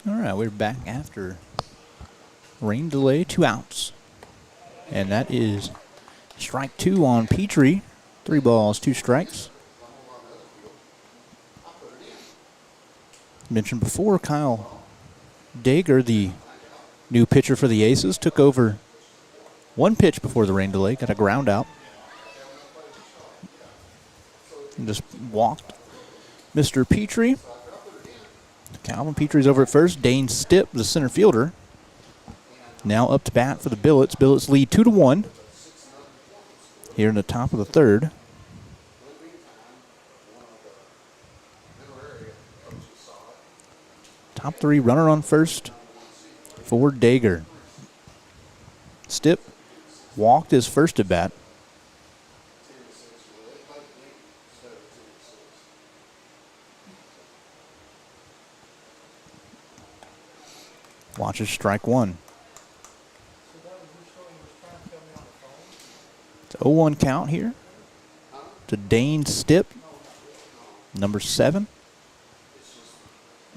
All right, we're back after rain delay, 2 outs. And that is strike 2 on Petrie. 3 balls, 2 strikes. Mentioned before, Kyle Dager, the new pitcher for the Aces, took over 1 pitch before the rain delay, got a ground out. And just walked Mr. Petrie. Calvin Petrie's over at first. Dane Stipp, the center fielder, now up to bat for the Billets. Billets lead 2-1 here in the top of the 3rd. Top 3, runner on first for Dager. Stipp walked his first at bat. Watches strike 1. It's 0-1 count here to Dane Stipp, number 7.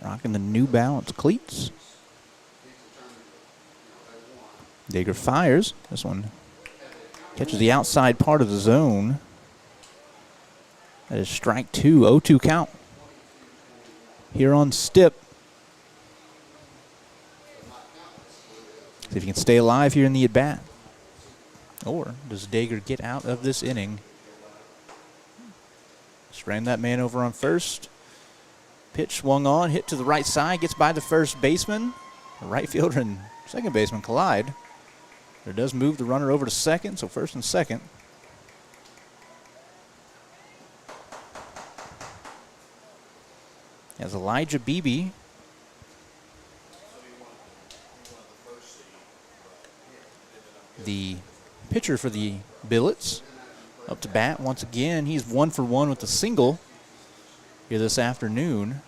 Rocking the New Balance cleats. Dager fires. This one catches the outside part of the zone. That is strike 2, 0-2 count here on Stipp. See if he can stay alive here in the at-bat. Or does Dager get out of this inning? Strand that man over on first. Pitch swung on, hit to the right side, gets by the first baseman. The right fielder and second baseman collide. There does move the runner over to second, so first and second. As Elijah Beebe the pitcher for the Billets, up to bat once again. He's 1 for 1 with a single here this afternoon.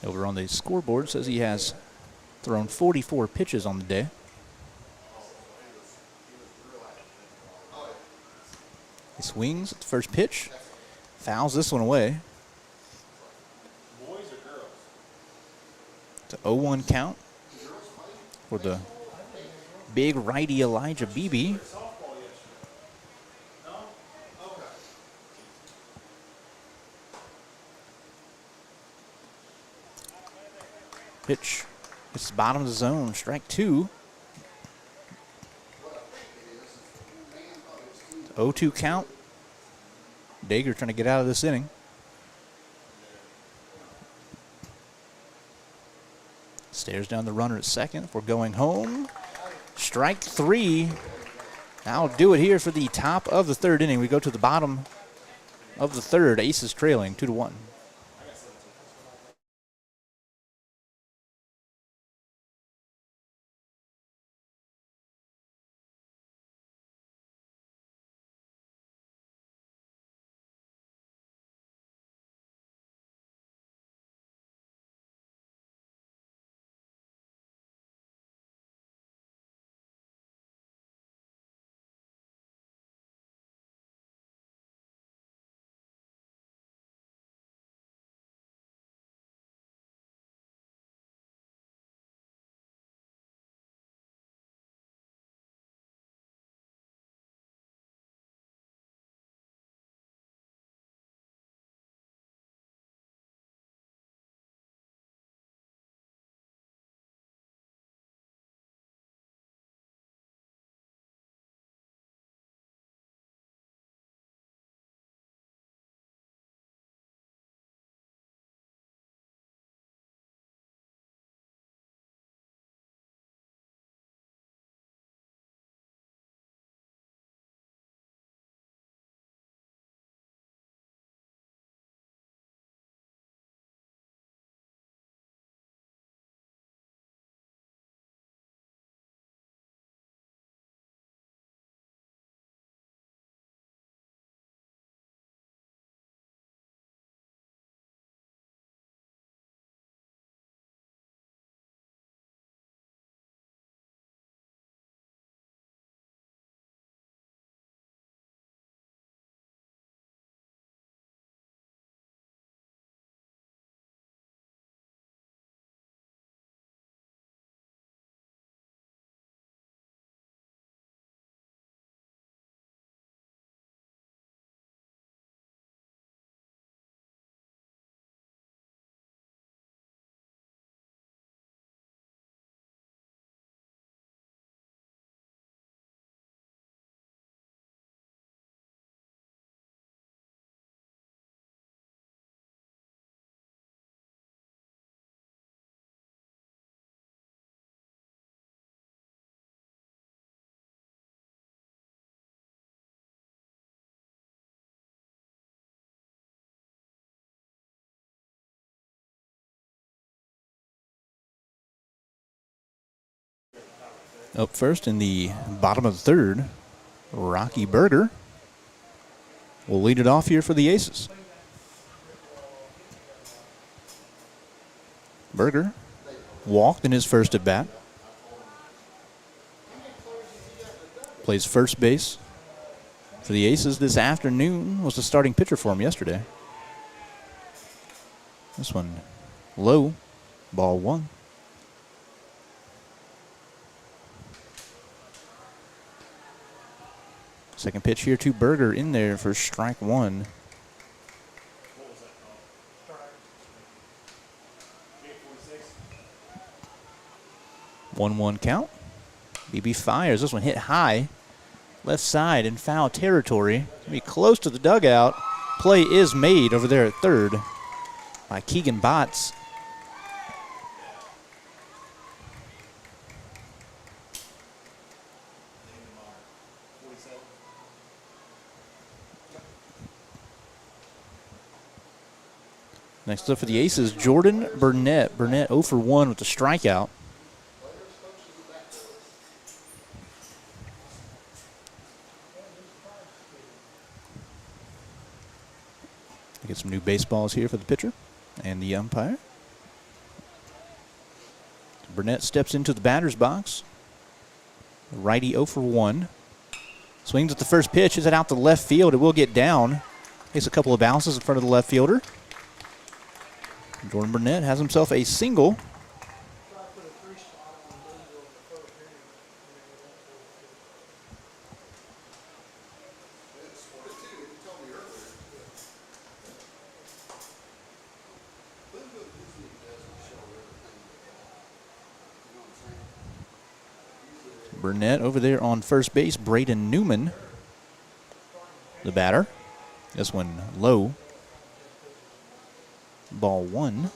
Over on the scoreboard says he has thrown 44 pitches on the day. He swings at the first pitch, fouls this one away. It's an 0-1 count for the big righty Elijah Beebe. Pitch, it's the bottom of the zone, strike 2. 0-2 count. Dager trying to get out of this inning. Stares down the runner at second. We're going home. Strike 3 That'll do it here for the top of the third inning. We go to the bottom of the third. Aces trailing 2-1. Up first in the bottom of the third, Rocky Berger will lead it off here for the Aces. Berger walked in his first at bat. Plays first base for the Aces this afternoon. Was the starting pitcher for him yesterday. This one low, ball one. Second pitch here to Berger in there for strike one. One count. BB fires. This one hit high. Left side in foul territory. Be close to the dugout. Play is made over there at third by Keegan Botts. Next up for the Aces, Jordan Burnett. Burnett 0 for 1 with the strikeout. Get some new baseballs here for the pitcher and the umpire. Burnett steps into the batter's box. Righty 0 for 1. Swings at the first pitch. Is it out to left field? It will get down. Takes a couple of bounces in front of the left fielder. Jordan Burnett has himself a single. Burnett over there on first base. Braden Newman, the batter. This one low. Ball one.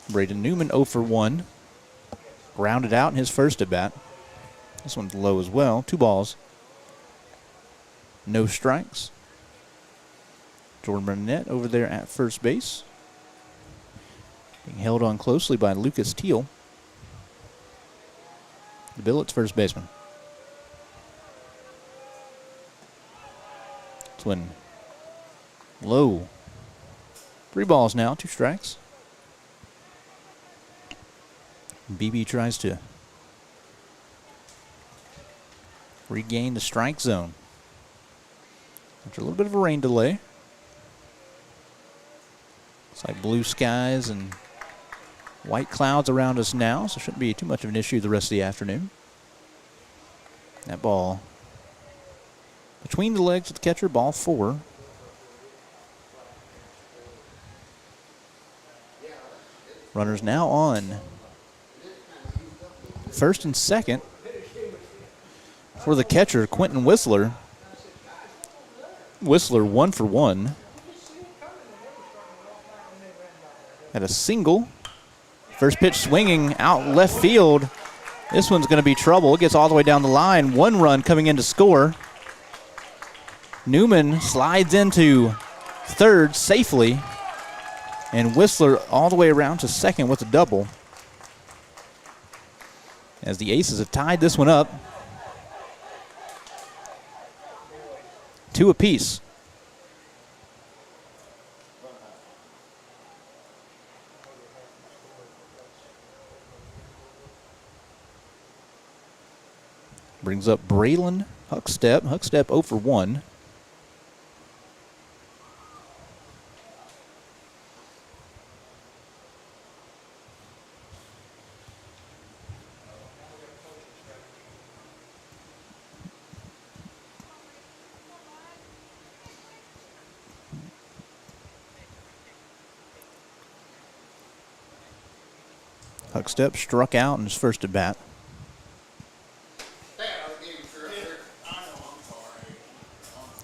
Braden Newman 0 for 1. Grounded out in his first at bat. This one's low as well. 2 balls. No strikes. Jordan Burnett over there at first base. Being held on closely by Lucas Teal, the Billets first baseman. Swing low. 3 balls now, 2 strikes. BB tries to regain the strike zone after a little bit of a rain delay. It's like blue skies and white clouds around us now, so it shouldn't be too much of an issue the rest of the afternoon. That ball between the legs of the catcher, ball 4. Runners now on first and second for the catcher, Quentin Whistler. Whistler 1 for 1. Had a single. First pitch swinging out left field. This one's going to be trouble. It gets all the way down the line. 1 run coming in to score. Newman slides into third safely. And Whistler all the way around to second with a double. As the Aces have tied this one up. 2 apiece. Brings up Braylon Huckstep. Huckstep 0 for 1. Huckstep struck out in his first at bat.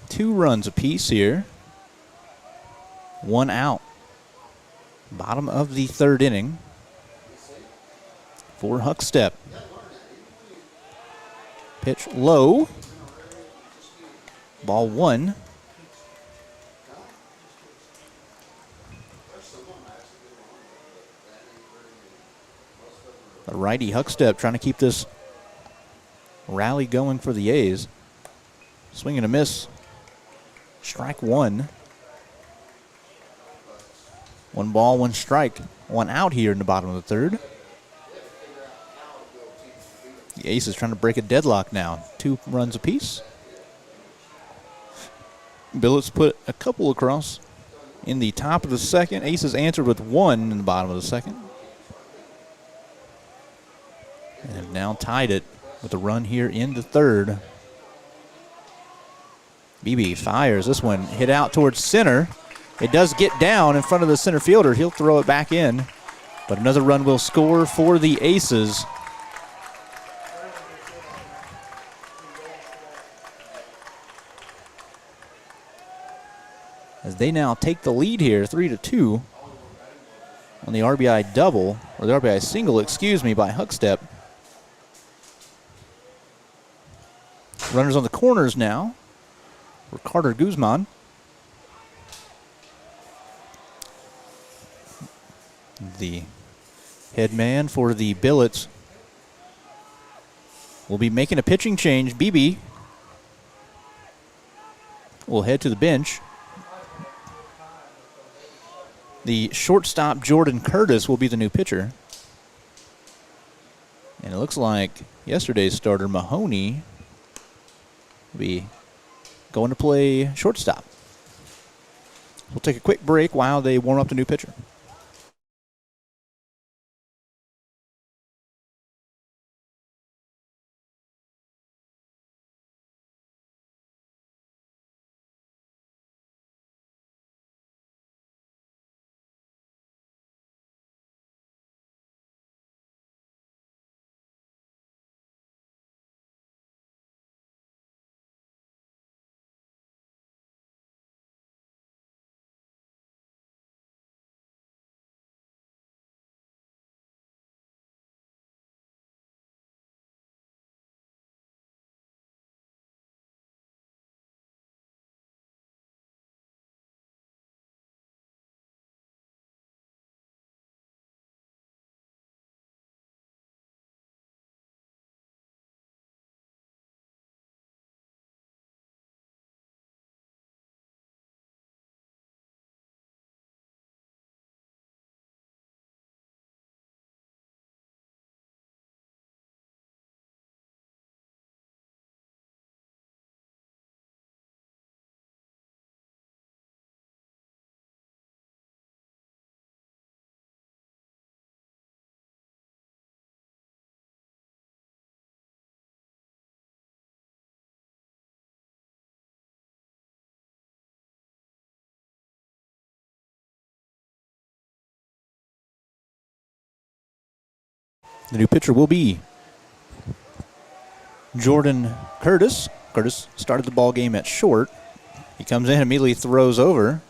Two runs apiece here. 1 out. Bottom of the 3rd inning for Huckstep. Pitch low. Ball 1. The righty Huckstep trying to keep this rally going for the A's. Swing and a miss. Strike 1. 1 ball, 1 strike. 1 out here in the bottom of the 3rd. The Aces trying to break a deadlock now. 2 runs apiece. Billets put a couple across in the top of the 2nd. Aces answered with 1 in the bottom of the 2nd. And have now tied it with a run here in the 3rd. BB fires. This one hit out towards center. It does get down in front of the center fielder. He'll throw it back in. But another run will score for the Aces. As they now take the lead here, 3-2 on the RBI double, or the RBI single, excuse me, by Huckstep. Runners on the corners now for Carter Guzman. The head man for the Billets will be making a pitching change. BB will head to the bench. The shortstop, Jordan Curtis, will be the new pitcher. And it looks like yesterday's starter, Mahoney, will be going to play shortstop. We'll take a quick break while they warm up the new pitcher. The new pitcher will be Jordan Curtis. Curtis started the ball game at short. He comes in, immediately throws over.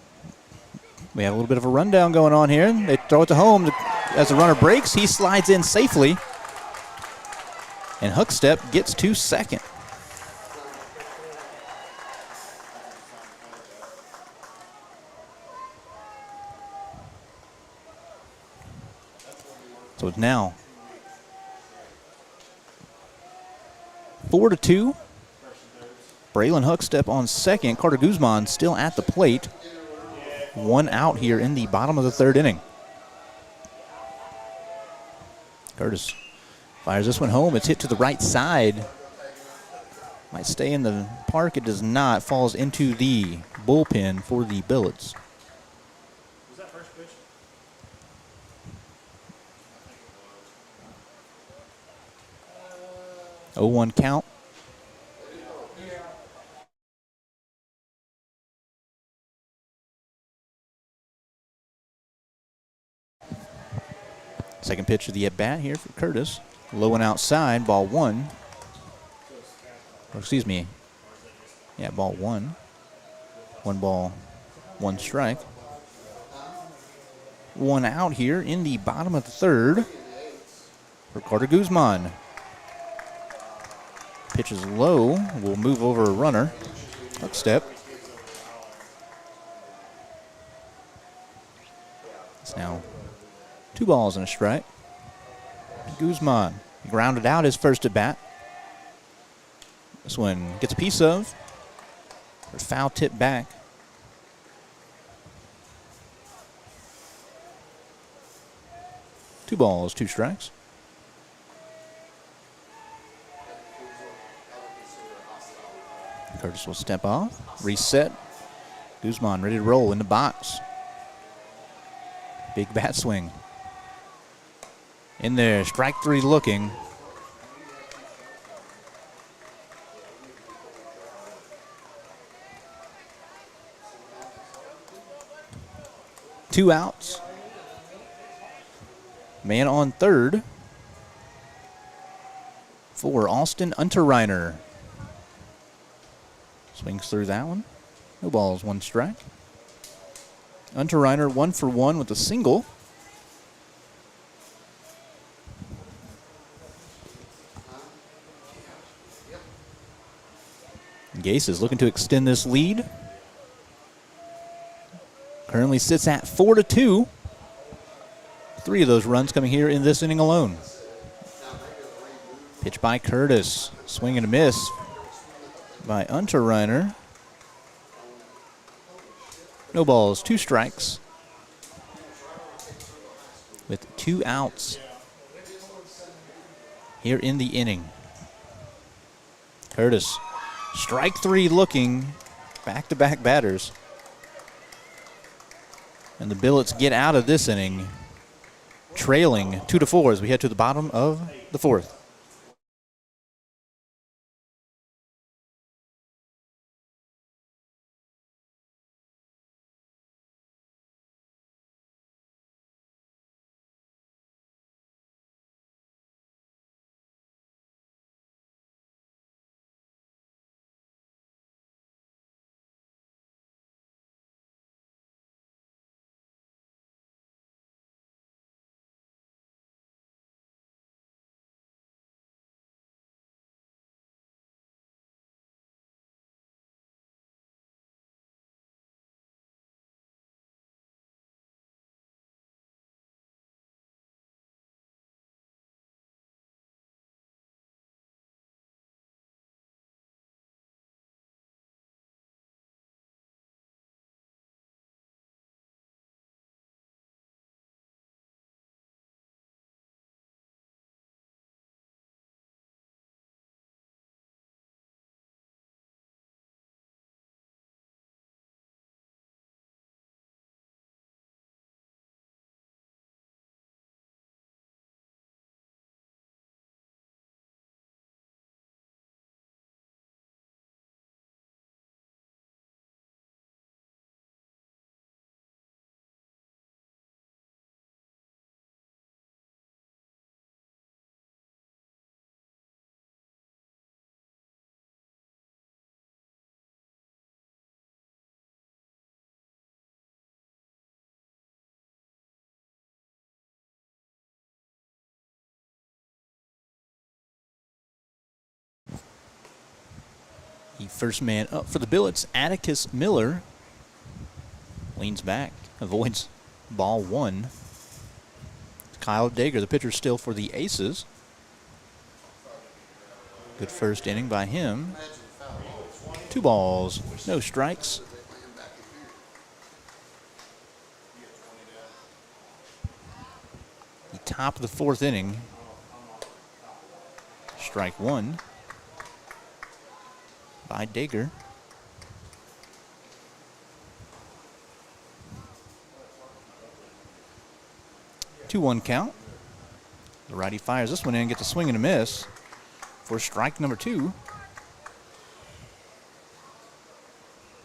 We have a little bit of a rundown going on here. They throw it to home. As the runner breaks, he slides in safely. And Hookstep gets to second. So it's now 4-2. Braylon Hookstep on second. Carter Guzman still at the plate. One out here in the bottom of the third inning. Curtis fires this one home. It's hit to the right side. Might stay in the park. It does not. Falls into the bullpen for the Billets. Was that first pitch? 0-1 count. Second pitch of the at-bat here for Curtis. Low and outside, ball one. Or excuse me. Yeah, ball one. 1 ball, 1 strike. One out here in the bottom of the third for Carter Guzman. Pitch is low. Will move over a runner. Hookstep. It's now 2 balls and a strike. Guzman grounded out his first at bat. This one gets a piece of. Foul tip back. Two balls, 2 strikes. Curtis will step off, reset. Guzman ready to roll in the box. Big bat swing. In there, strike 3 looking. Two outs. Man on third for Austin Unterreiner. Swings through that one. No balls, 1 strike. Unterreiner 1 for 1 with a single. Gase is looking to extend this lead. Currently sits at 4-2. 3 of those runs coming here in this inning alone. Pitch by Curtis. Swing and a miss by Unterreiner. No balls, 2 strikes. With 2 outs here in the inning. Curtis, strike 3 looking. Back-to-back batters. And the Billets get out of this inning trailing 2-4 as we head to the bottom of the 4th. The first man up for the Billets, Atticus Miller, leans back, avoids ball one. Kyle Dager, the pitcher, still for the Aces. Good first inning by him. 2 balls, no strikes. The top of the 4th inning. Strike 1 by Dager. Two-one count. The righty fires this one in, gets a swing and a miss for strike number 2.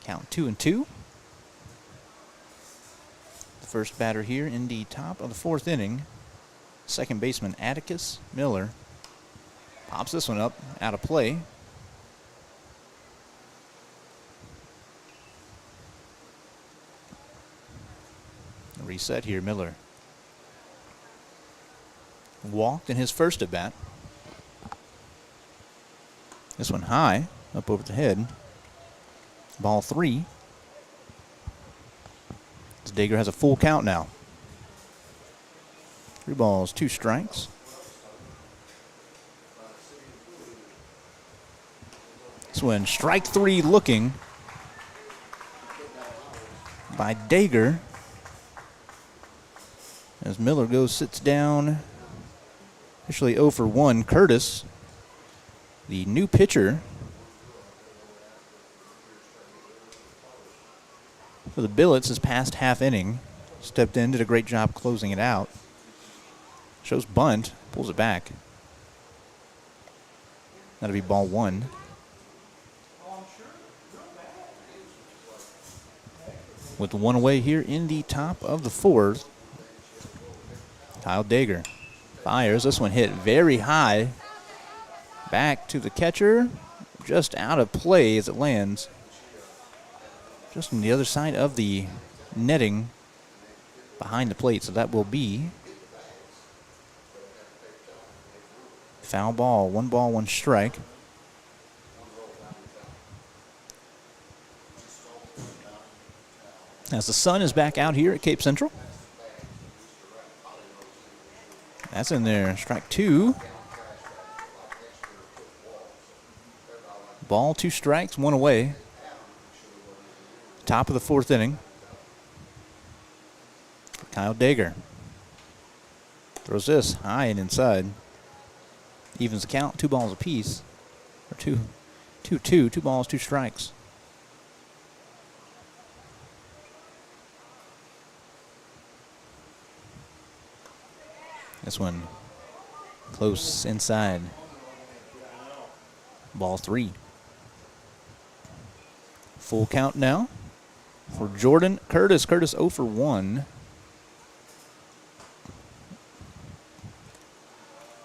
Count 2-2. The first batter here in the top of the 4th inning. Second baseman Atticus Miller pops this one up out of play. Reset here, Miller. Walked in his first at bat. This one high, up over the head. Ball 3. Dager has a full count now. 3 balls, 2 strikes. This one, strike 3 looking by Dager. As Miller goes, sits down. Officially 0 for 1. Curtis, the new pitcher for the Billets, is past half inning. Stepped in, did a great job closing it out. Shows bunt, pulls it back. That'll be ball 1. With 1 away here in the top of the 4th. Kyle Dager fires. This one hit very high. Back to the catcher. Just out of play as it lands. Just on the other side of the netting behind the plate. So that will be foul ball. 1 ball, 1 strike. As the sun is back out here at Cape Central. That's in there. Strike 2. Ball, 2 strikes, 1 away. Top of the 4th inning. Kyle Dager throws this high and inside. Evens the count. 2 balls apiece. Or 2 balls, 2 strikes. This one close inside. Ball 3. Full count now for Jordan Curtis. Curtis 0 for 1.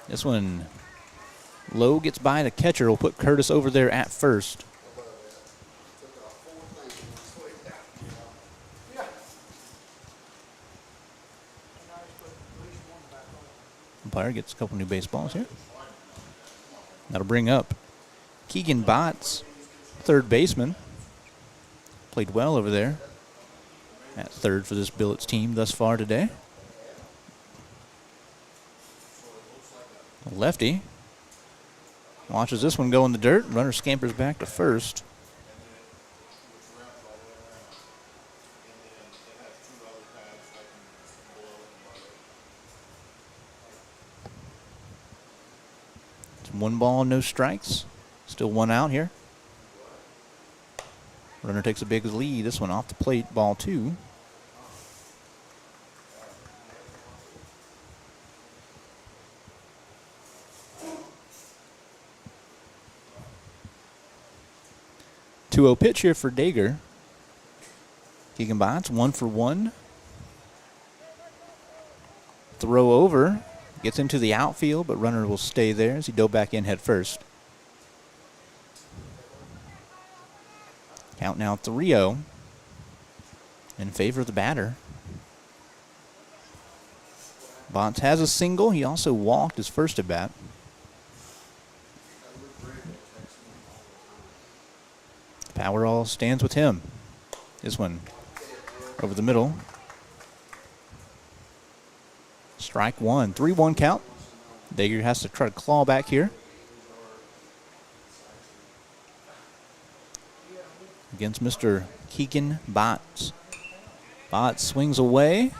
This one low, gets by the catcher. Will put Curtis over there at first. Umpire gets a couple new baseballs here. That'll bring up Keegan Botts, third baseman. Played well over there at third for this Billets team thus far today. Lefty watches this one go in the dirt. Runner scampers back to first. It's 1 ball, no strikes. Still 1 out here. Runner takes a big lead. This one off the plate, ball 2. Two-0 pitch here for Dager. Keegan Botts, 1 for 1. Throw over. Gets into the outfield, but runner will stay there as he dove back in head first. Count now 3-0 in favor of the batter. Botts has a single. He also walked his first at bat. Powerall stands with him. This one over the middle. Strike one. 3-1 count. Dager has to try to claw back here. Against Mr. Keegan Botts. Botts swings away.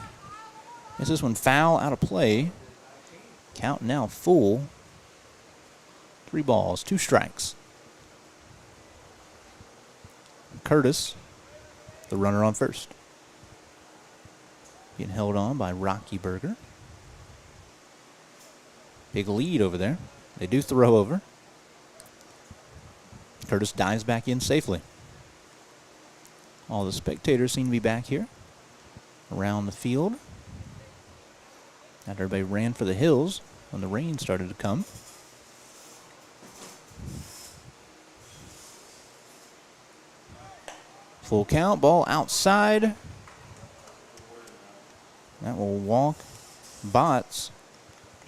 Gets this one foul out of play. Count now full. 3 balls, 2 strikes. Curtis, the runner on first. Getting held on by Rocky Berger. Big lead over there. They do throw over. Curtis dives back in safely. All the spectators seem to be back here around the field. After everybody ran for the hills when the rain started to come. Full count, ball outside. That will walk Botts.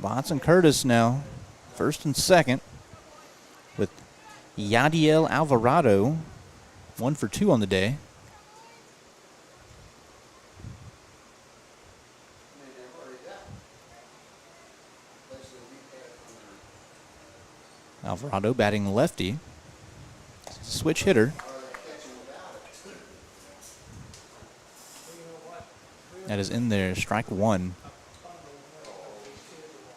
Botts and Curtis now, first and second, with Yadiel Alvarado, 1 for 2 on the day. Alvarado batting lefty. Switch hitter. That is in there, strike one.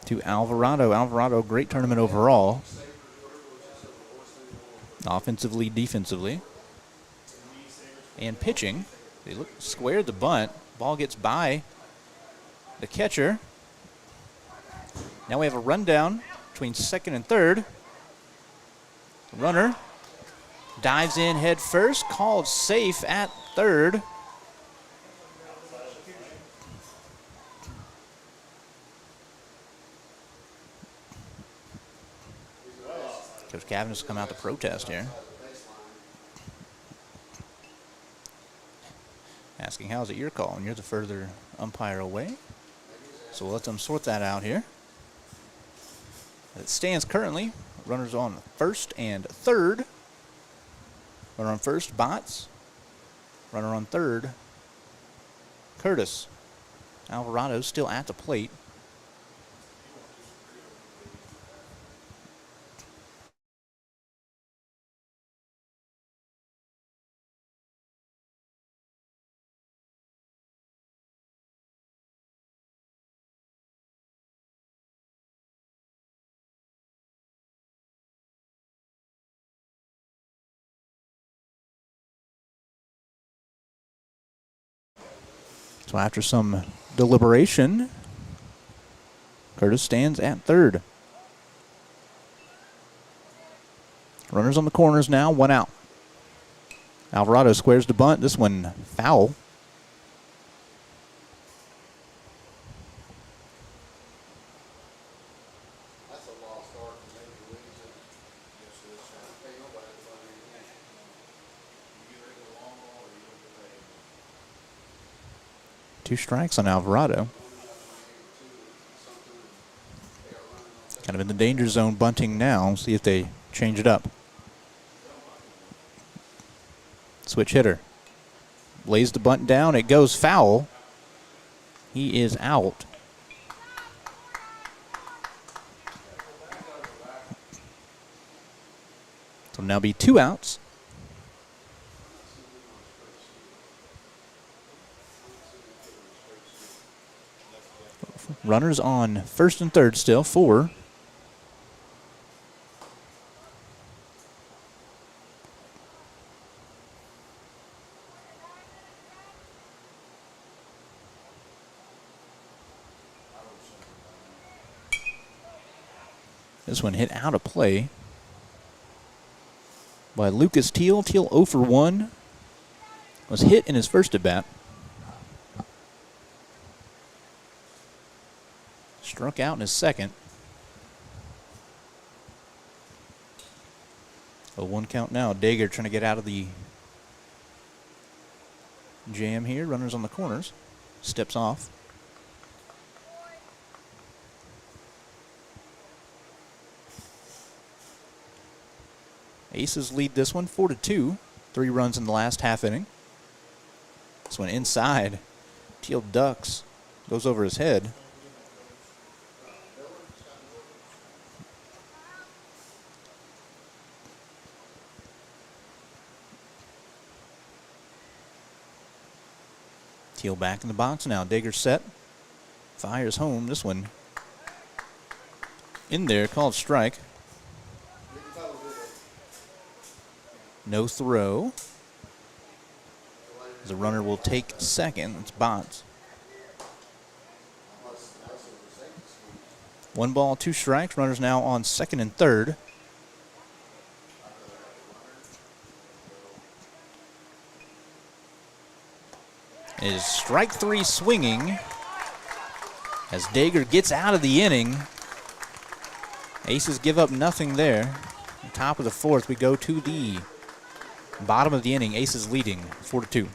To Alvarado. Alvarado, great tournament overall. Offensively, defensively. And pitching. They look squared the bunt. Ball gets by the catcher. Now we have a rundown between second and third. Runner dives in head first, called safe at third. Coach Cavanagh has come out to protest here. Asking, how's it your call? And you're the further umpire away. So we'll let them sort that out here. It stands currently, runners on first and third. Runner on first, Botts. Runner on third, Curtis. Alvarado still at the plate. So after some deliberation, Curtis stands at third. Runners on the corners now, 1 out. Alvarado squares the bunt. This one foul. That's a lost art for Major Leagues. Two strikes on Alvarado. Kind of in the danger zone bunting now. See if they change it up. Switch hitter. Lays the bunt down. It goes foul. He is out. So now be 2 outs. Runners on first and third still, 4. This one hit out of play by Lucas Teal. Teal 0 for 1. Was hit in his first at bat. Struck out in his second. 0-1 count now. Dager trying to get out of the jam here. Runners on the corners. Steps off. Aces lead this one 4-2. 3 runs in the last half inning. This one inside. Teal ducks. Goes over his head. Teal back in the box now. Digger set. Fires home. This one in there, called strike. No throw. The runner will take second. It's Botts. 1 ball, 2 strikes. Runners now on second and third. It is strike 3 swinging as Dager gets out of the inning. Aces give up nothing there. Top of the 4th, we go to the bottom of the inning. Aces leading 4-2.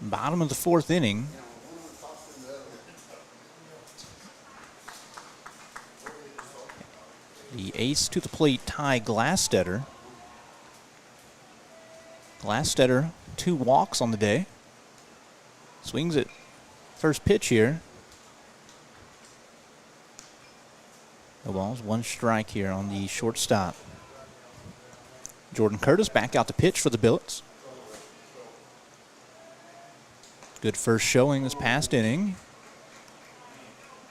Bottom of the 4th inning. The ace to the plate, Ty Glastetter. Glastetter, 2 walks on the day. Swings it. First pitch here. No balls, 1 strike here on the shortstop. Jordan Curtis back out to pitch for the Billets. Good first showing this past inning.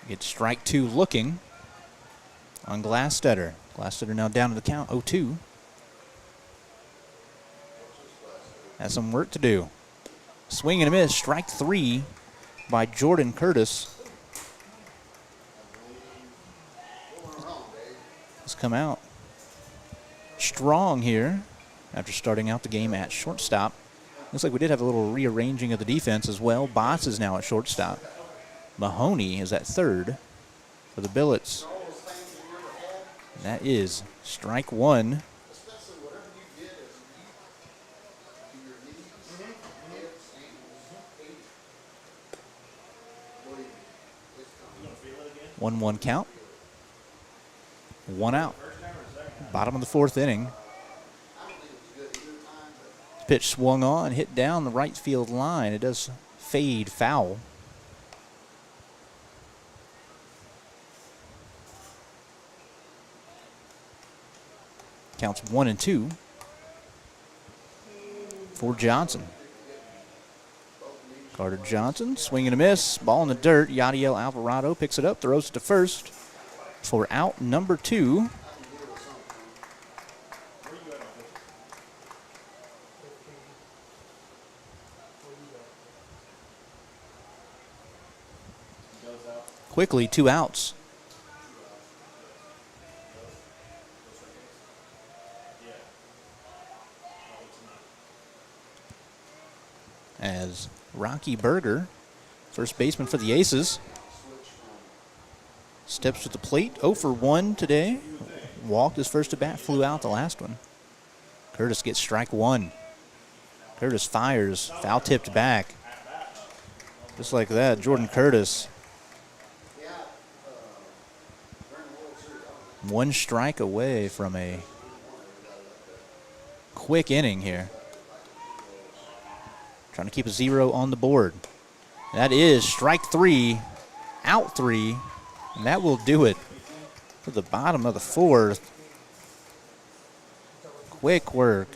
Gets strike 2 looking on Glastetter. Glastetter now down to the count, 0-2. Has some work to do. Swing and a miss, strike 3 by Jordan Curtis. Has come out strong here after starting out the game at shortstop. Looks like we did have a little rearranging of the defense as well. Botts is now at shortstop. Mahoney is at third for the Billets. And that is strike 1. 1-1 count. 1 out. Bottom of the 4th inning. Pitch swung on, hit down the right field line. It does fade foul. Counts 1-2 for Johnson. Carter Johnson, swing and a miss. Ball in the dirt. Yadiel Alvarado picks it up, throws it to first for out number 2. Quickly, 2 outs. As Rocky Berger, first baseman for the Aces, steps to the plate. 0 for 1 today. Walked his first at bat, flew out the last one. Curtis gets strike 1. Curtis fires, foul tipped back. Just like that, Jordan Curtis. 1 strike away from a quick inning here. Trying to keep a 0 on the board. That is strike 3, out 3, and that will do it to the bottom of the 4th. Quick work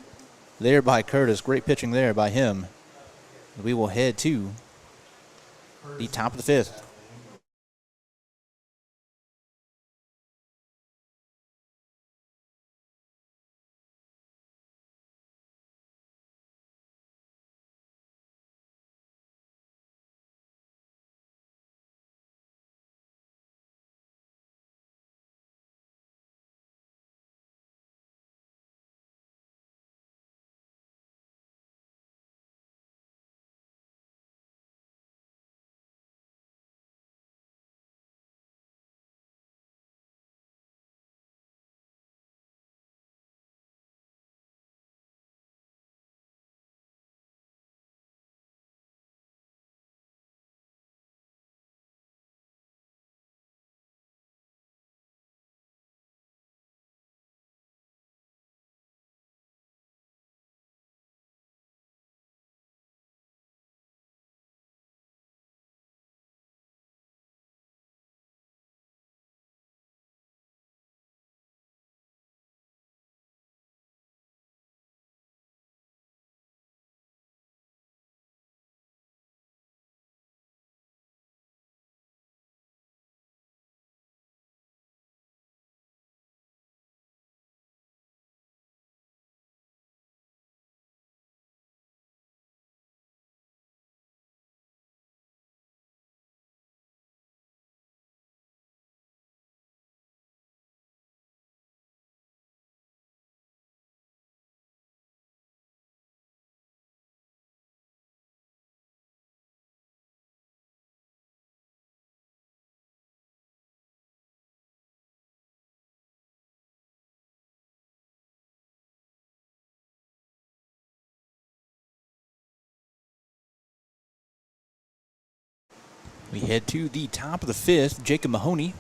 there by Curtis. Great pitching there by him. We will head to the top of the 5th. We head to the top of the 5th. Jacob Mahoney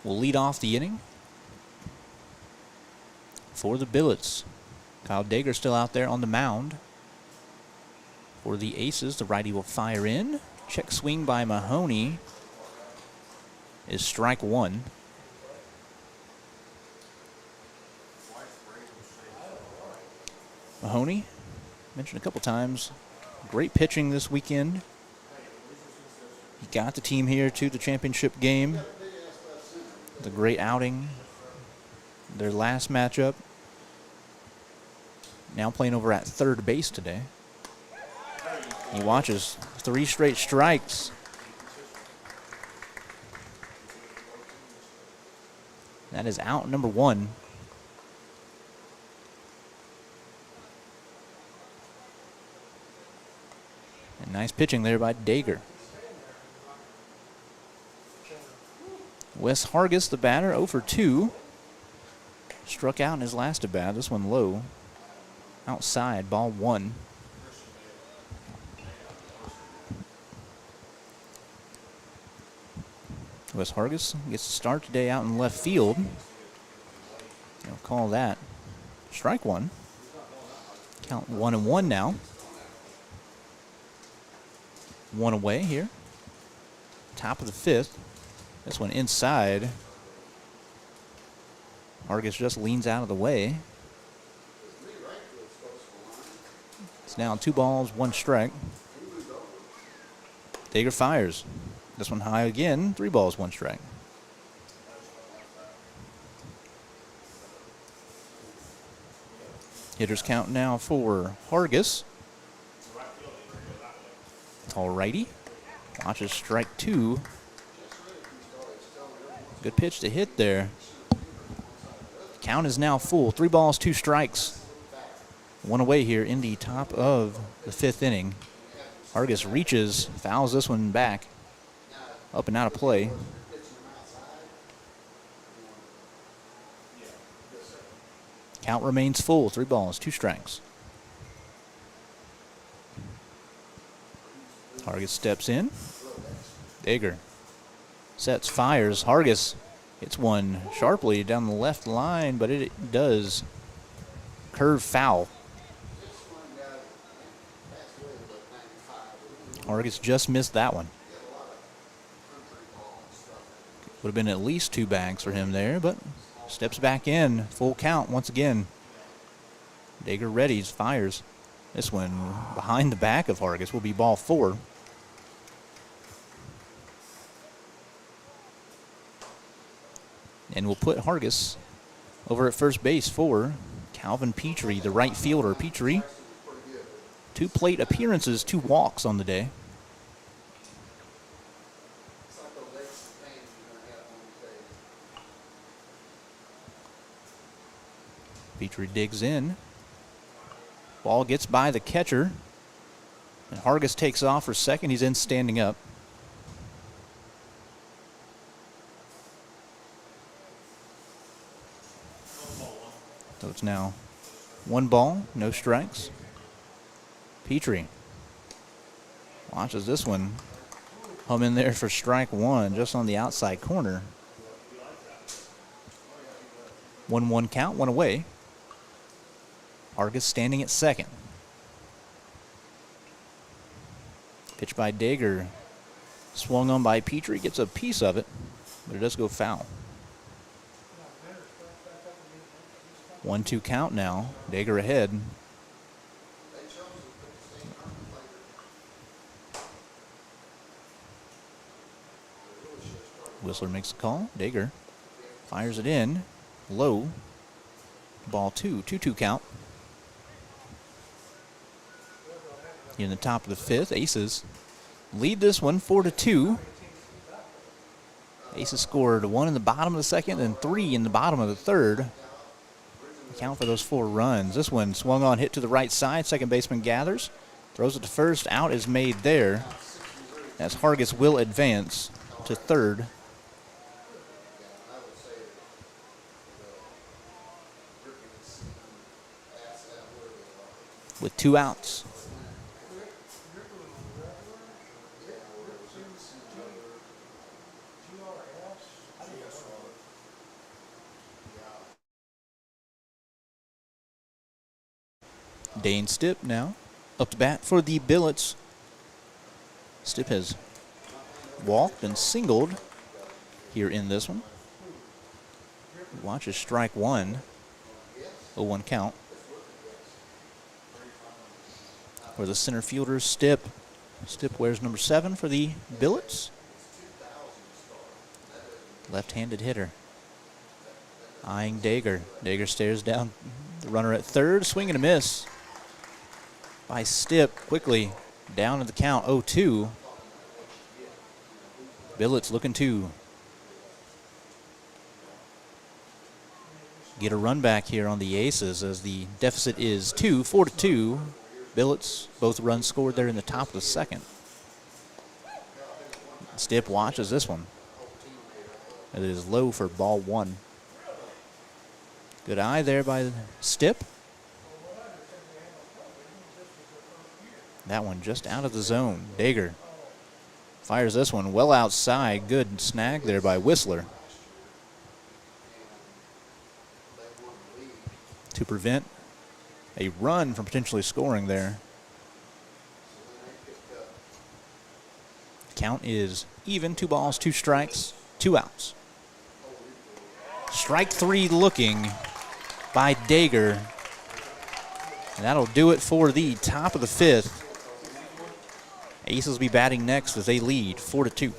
will lead off the inning for the Billets. Kyle Dager still out there on the mound. For the Aces, the righty will fire in. Check swing by Mahoney is strike 1. Mahoney, mentioned a couple times, great pitching this weekend. He got the team here to the championship game. The great outing. Their last matchup. Now playing over at third base today. He watches 3 straight strikes. That is out number 1. And nice pitching there by Dager. Wes Hargis, the batter, 0 for 2. Struck out in his last at bat. This one low. Outside, ball 1. Wes Hargis gets to start today out in left field. They'll call that strike one. Count 1-1 now. One away here. Top of the fifth. This one inside. Hargis just leans out of the way. It's now 2 balls, 1 strike. Dager fires. This one high again. 3 balls, 1 strike. Hitters count now for Hargis. Tall righty. Watches strike 2. Good pitch to hit there. Count is now full. 3 balls, 2 strikes. 1 away here in the top of the 5th inning. Hargis reaches, fouls this one back. Up and out of play. Count remains full. 3 balls, 2 strikes. Hargis steps in. Dager sets, fires. Hargis hits one sharply down the left line, but it does curve foul. Hargis just missed that one. Would have been at least 2 bags for him there, but steps back in. Full count once again. Dager readies, fires. This one behind the back of Hargis will be ball 4. And we'll put Hargis over at first base for Calvin Petrie, the right fielder. Petrie, 2 plate appearances, 2 walks on the day. Petrie digs in. Ball gets by the catcher. And Hargis takes off for second. He's in standing up. So it's now 1 ball, no strikes. Petrie watches this one hum in there for strike 1, just on the outside corner. 1-1 count, 1 away. Hargis standing at second. Pitch by Dager. Swung on by Petrie, gets a piece of it, but it does go foul. 1-2 count now. Dager ahead. Whistler makes the call. Dager fires it in. Low. Ball 2. 2-2 count. In the top of the 5th, Aces lead this one 4-2. Aces scored 1 in the bottom of the 2nd and 3 in the bottom of the 3rd. Count for those 4 runs. This one swung on, hit to the right side. Second baseman gathers, throws it to first. Out is made there, as Hargis will advance to third. With 2 outs. Dane Stipp now up to bat for the Billets. Stipp has walked and singled here in this one. Watches strike 1. 0-1 count. For the center fielder, Stipp. Stipp wears number 7 for the Billets. Left-handed hitter. Eyeing Dager. Dager stares down the runner at third. Swing and a miss by Stipp. Quickly down to the count, 0-2. Billets looking to get a run back here on the Aces, as the deficit is 2, 4-2. Billets, both runs scored there in the top of the 2nd. Stipp watches this one. It is low for ball 1. Good eye there by Stipp. That one just out of the zone. Dager Fires this one well outside. Good snag there by Whistler They won the league. to prevent a run from potentially scoring there. So then they picked up. Count is even. 2 balls, 2 strikes, 2 outs. Strike 3 looking by Dager. And that'll do it for the top of the 5th. Aces will be batting next as they lead 4-2.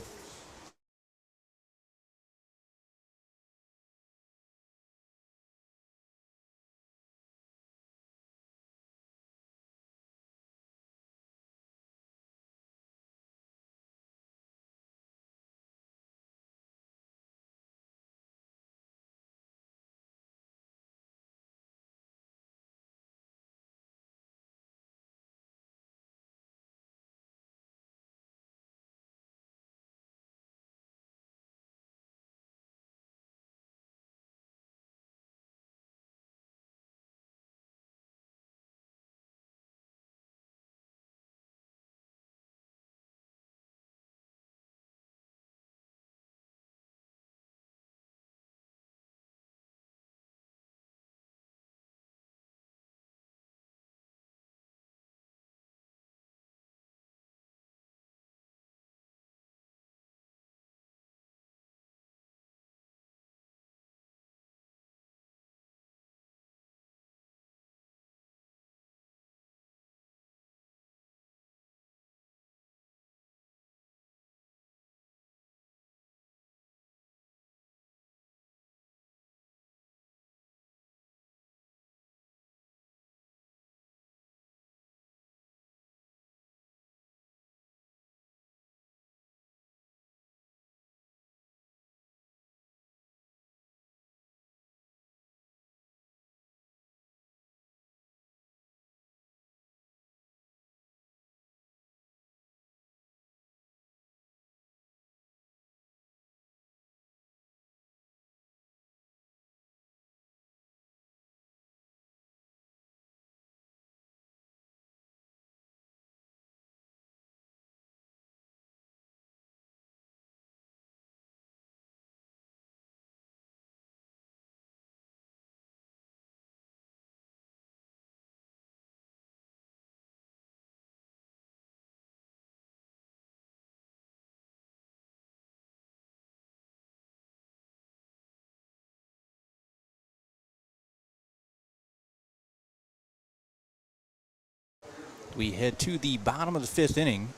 We head to the bottom of the 5th inning.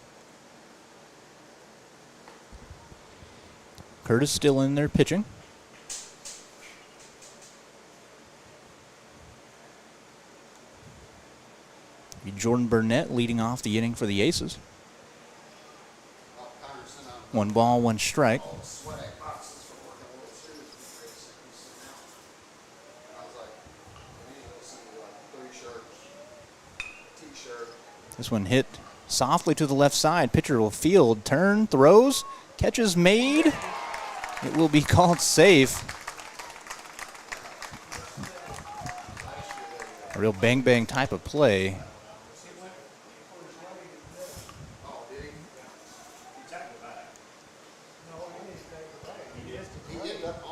Curtis still in there pitching. Jordan Burnett leading off the inning for the Aces. 1 ball, 1 strike. Sweat boxes for working World Series with Chris, and he's sitting out. And I was like, we need to send you like 3 shirts, T-shirt. This one hit softly to the left side. Pitcher will field, turn, throws, catches made. It will be called safe. A real bang-bang type of play.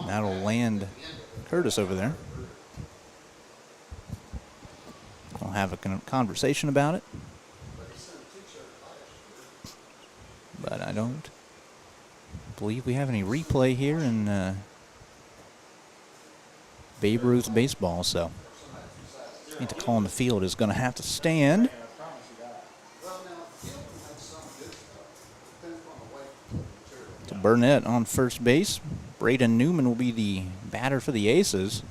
That'll land Curtis over there. I'll have a conversation about it. But I don't believe we have any replay here in Babe Ruth baseball, so I think the call in the field is going to have to stand. To Burnett on first base. Braden Newman will be the batter for the Aces.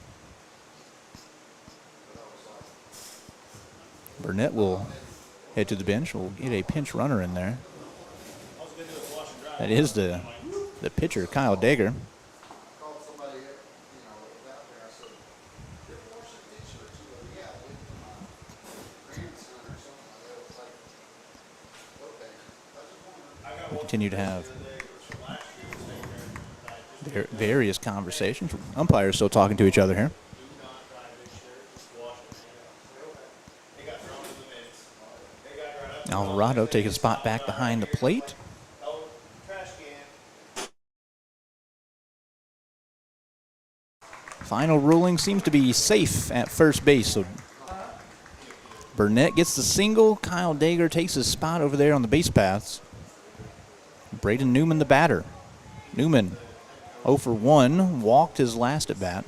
Burnett will head to the bench. We'll get a pinch runner in there. That is the pitcher, Kyle Dager. We continue to have various conversations. Umpires still talking to each other here. Alvarado taking a spot back behind the plate. Final ruling seems to be safe at first base. So Burnett gets the single. Kyle Dager takes his spot over there on the base paths. Braden Newman, the batter. Newman 0 for 1, walked his last at bat.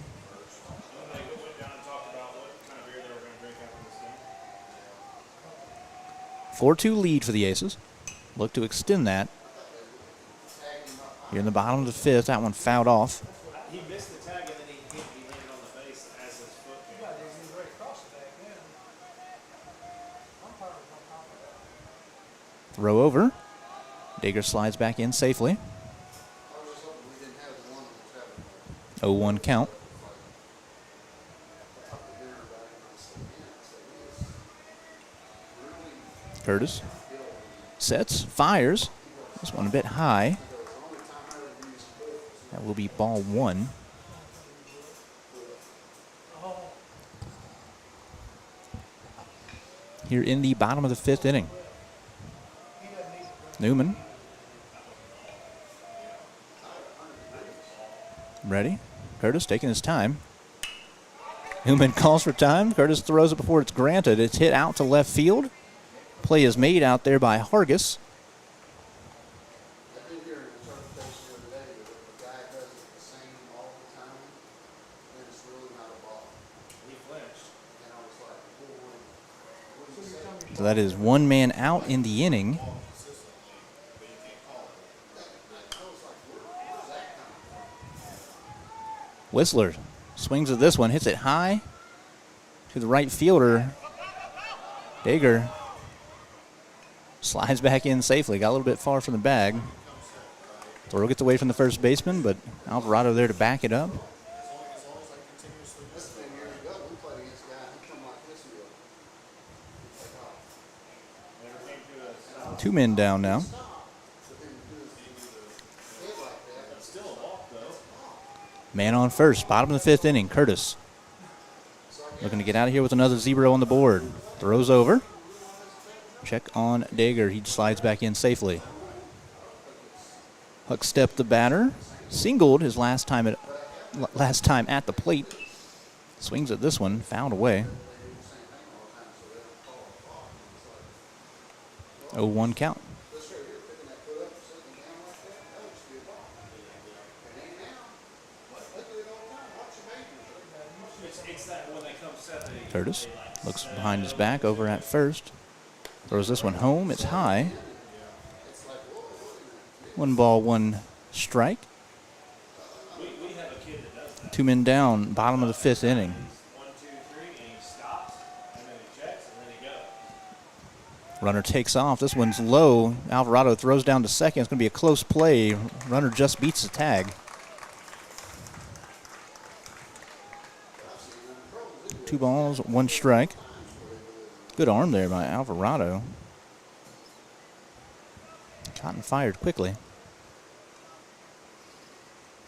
They went down and talked about what kind of beer they were going to drink after this game. 4-2 lead for the Aces. Look to extend that. Here in the bottom of the fifth, that one fouled off. He missed the tag and then he landed on the base as his foot came. Throw over. Dager slides back in safely. 0-1 count. Curtis sets, fires. This one a bit high. That will be ball 1. Here in the bottom of the fifth inning. Newman. Ready. Curtis taking his time. Newman calls for time. Curtis throws it before it's granted. It's hit out to left field. Play is made out there by Hargis. I did hear an interpretation the other day that if a guy does it the same all the time, then it's really not a ball. He flinched. And I was like, boy, what do you say? So that is one man out in the inning. Whistler swings at this one, hits it high to the right fielder. Dager slides back in safely. Got a little bit far from the bag. Throw gets away from the first baseman, but Alvarado there to back it up. This thing years ago, we played against a guy who come like this here. Never came to a stop. 2 men down now. Still a walk, though. Man on first, bottom of the fifth inning. Curtis looking to get out of here with another 0 on the board. Throws over. Check on Dager. He slides back in safely. Huckstep, the batter, singled his last time at the plate. Swings at this one, fouled away. 0-1 count. It's that when they come set, Curtis looks behind his back over at first. Throws this one home. It's high. 1 ball, 1 strike. we have a kid that does that. 2 men down, bottom of the fifth inning. 1, 2, 3, and he stops, and then he checks, and then he goes. Runner takes off. This one's low. Alvarado throws down to second. It's going to be a close play. Runner just beats the tag. 2 balls, 1 strike. Good arm there by Alvarado. Cotton fired quickly.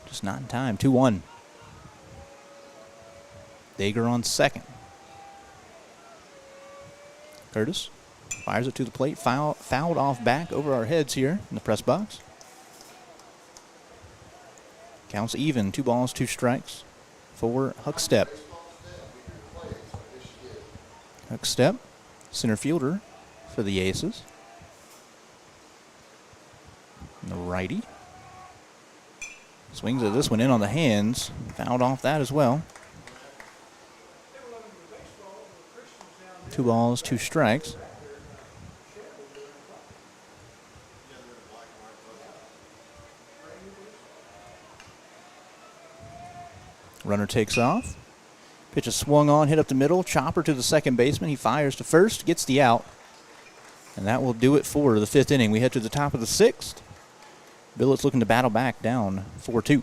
Just not in time. 2-1. Dager on second. Curtis fires it to the plate. Fouled off back over our heads here in the press box. Counts even. 2 balls, 2 strikes for Huckstep. Huckstep, center fielder for the Aces. And the righty swings at this one in on the hands. Fouled off that as well. 2 balls, 2 strikes. Runner takes off. Pitch is swung on, hit up the middle. Chopper to the second baseman. He fires to first, gets the out. And that will do it for the 5th inning. We head to the top of the 6th. Billets looking to battle back down 4-2.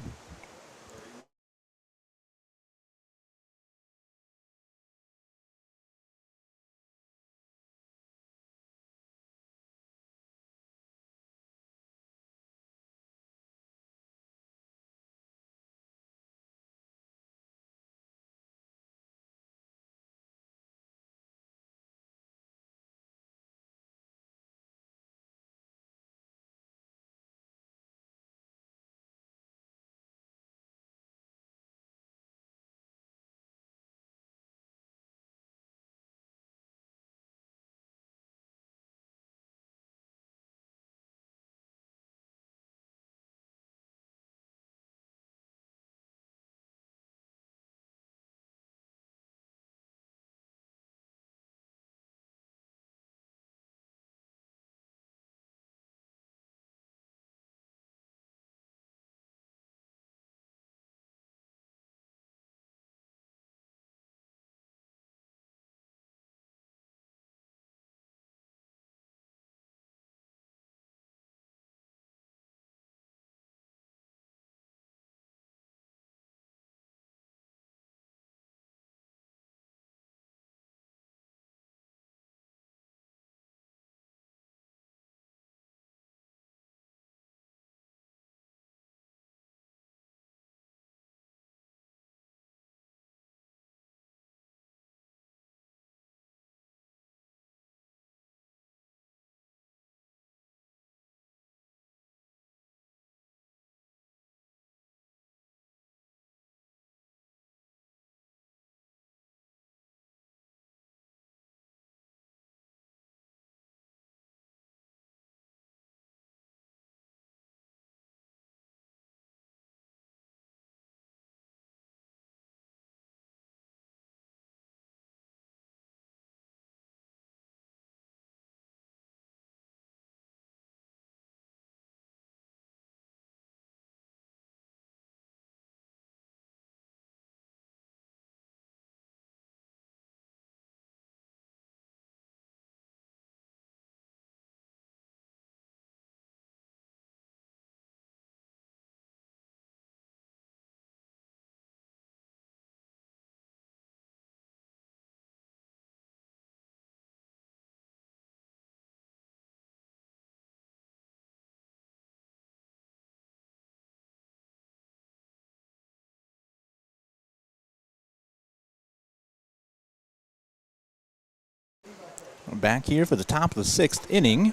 We're back here for the top of the 6th inning.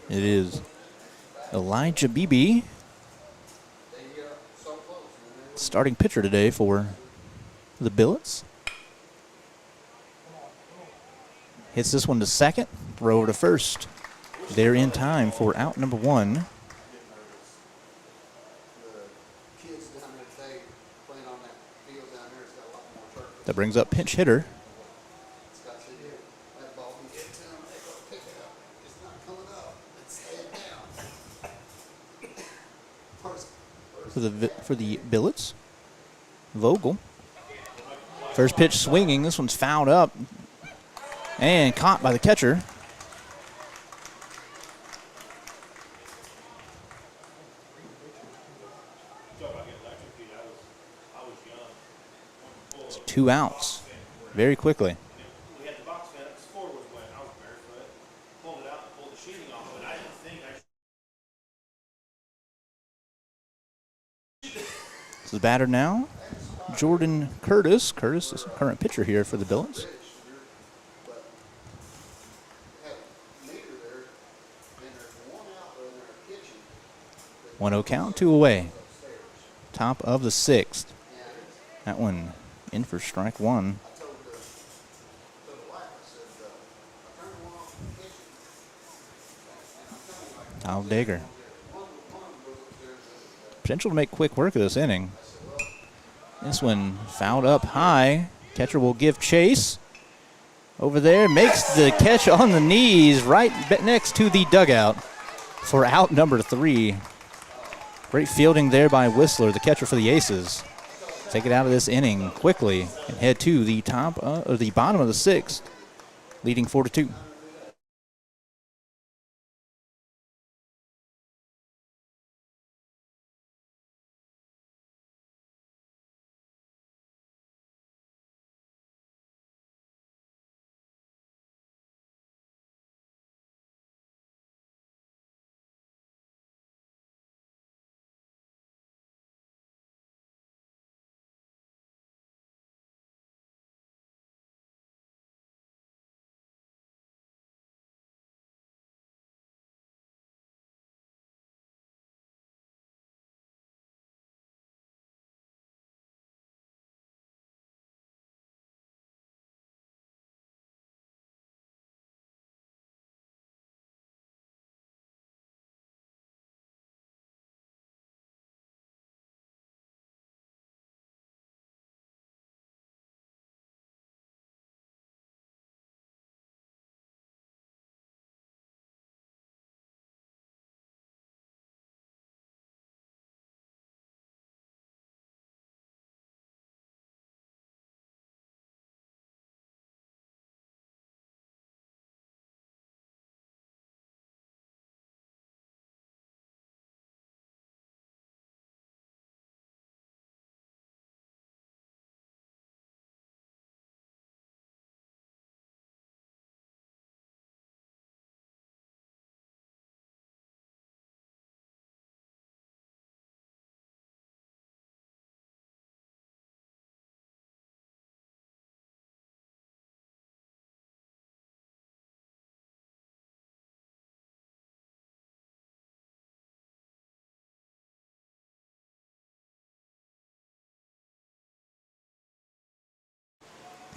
It is Elijah Beebe, starting pitcher today for the Billets. Hits this one to second, throw over to first. They're in time for out number 1. The kids down there today playing on that field down there has got a lot more turf. That brings up pinch hitter. It's got to do that ball. We get to them, they go pick it up. It's not coming up. It's staying down. For the Billets. Vogel. First pitch swinging. This one's fouled up and caught by the catcher. It's 2 outs very quickly. We had the box fan, the score was when I was barefoot, pulled it out and pulled the sheeting off of it. I didn't think So the batter now, Jordan Curtis. Curtis is the current pitcher here for the Billets. 1-0 count, 2 away. Top of the 6th. That one in for strike 1. Kyle Dager. Potential to make quick work of this inning. This one fouled up high. Catcher will give chase. Over there, makes the catch on the knees right next to the dugout for out number 3. Great fielding there by Whistler, the catcher for the Aces. Take it out of this inning quickly and head to the the bottom of the 6th, leading 4-2.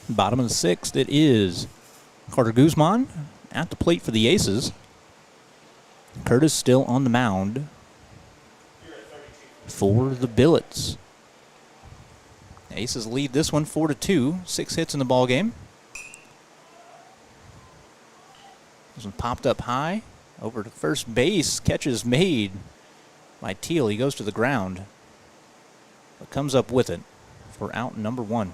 Bottom of the 6th, it is Carter Guzman at the plate for the Aces. Curtis still on the mound for the Billets. Aces lead this one 4-2. 6 hits in the ball game. This one popped up high over to first base. Catch is made by Teal. He goes to the ground, but comes up with it for out number 1.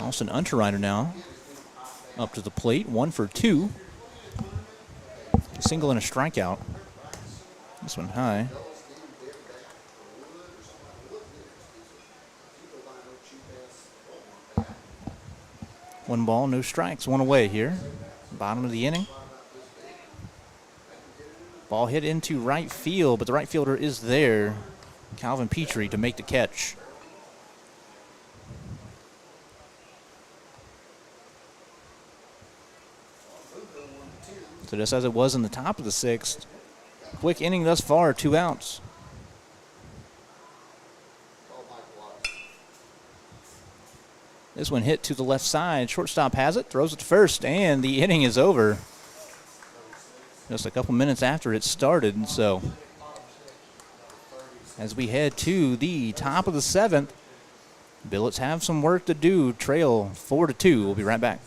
Austin Unterreiner now up to the plate, 1 for 2. Single and a strikeout. This one high. 1 ball, no strikes, 1 away here. Bottom of the inning. Ball hit into right field, but the right fielder is there. Calvin Petrie to make the catch. So just as it was in the top of the sixth, quick inning thus far, 2 outs. This one hit to the left side. Shortstop has it, throws it to first, and the inning is over. Just a couple minutes after it started, and so as we head to the top of the seventh, Billets have some work to do. Trail 4-2. We'll be right back.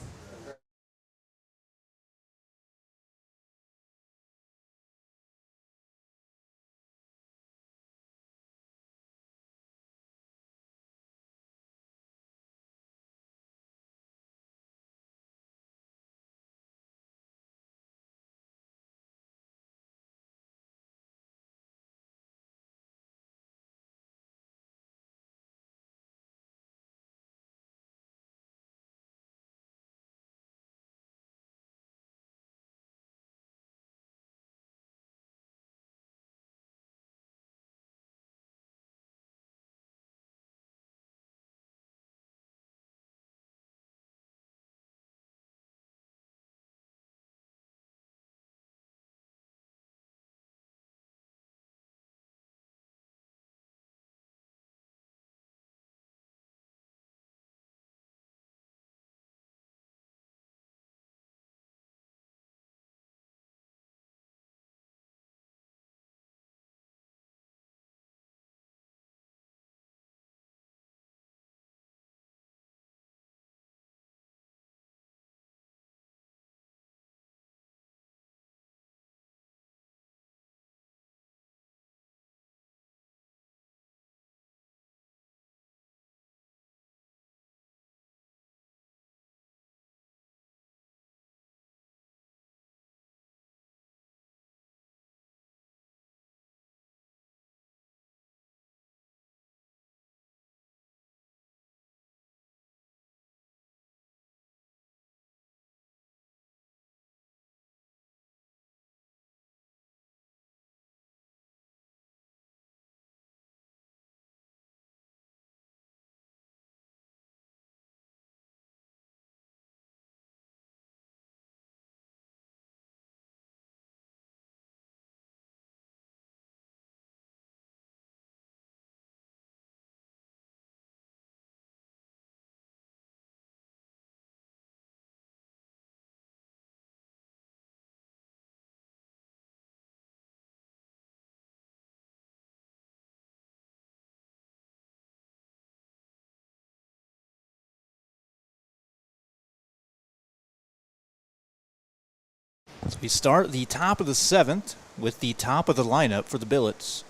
So we start the top of the seventh with the top of the lineup for the Billets.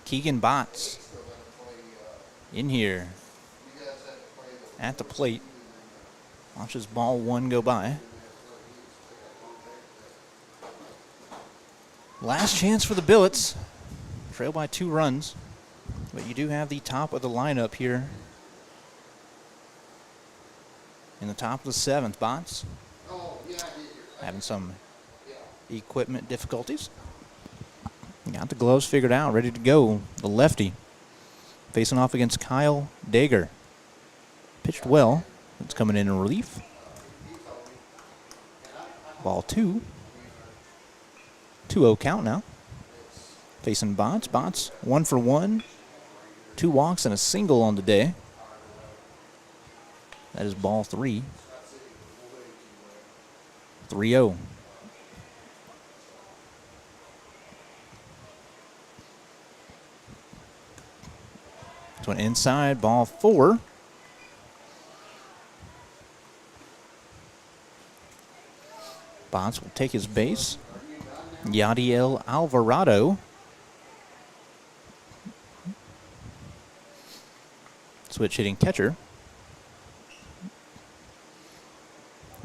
Keegan Botts in here at the plate. Watches ball one go by. Last chance for the Billets. Trail by 2 runs. But you do have the top of the lineup here. In the top of the seventh, Botts having some equipment difficulties. Got the gloves figured out, ready to go. The lefty facing off against Kyle Dager. Pitched well. It's coming in relief. Ball 2. 2-0 count now. Facing Botts. Botts 1 for 1. 2 walks and a single on the day. That is ball 3. 3-0. This one inside, ball 4. Botts will take his base. Yadiel Alvarado. Switch hitting catcher.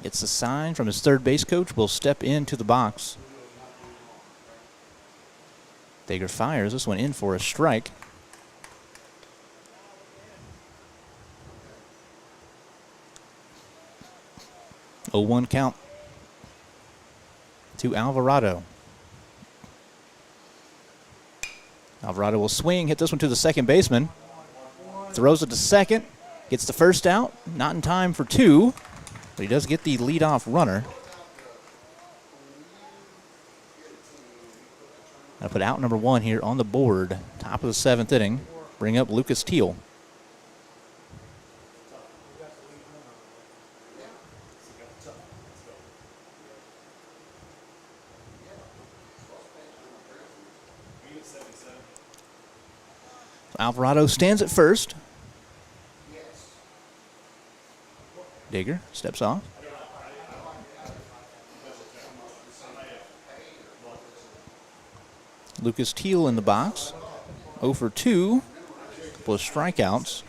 Gets the sign from his third base coach. Will step into the box. Dager fires this one in for a strike. 0-1 count to Alvarado. Alvarado will swing, hit this one to the second baseman. Throws it to second, gets the first out, not in time for two, but he does get the leadoff runner. I'll put out number one here on the board. Top of the seventh inning. Bring up Lucas Teal. Alvarado stands at first. Digger steps off. Lucas Teal in the box. 0 for 2. Couple of strikeouts.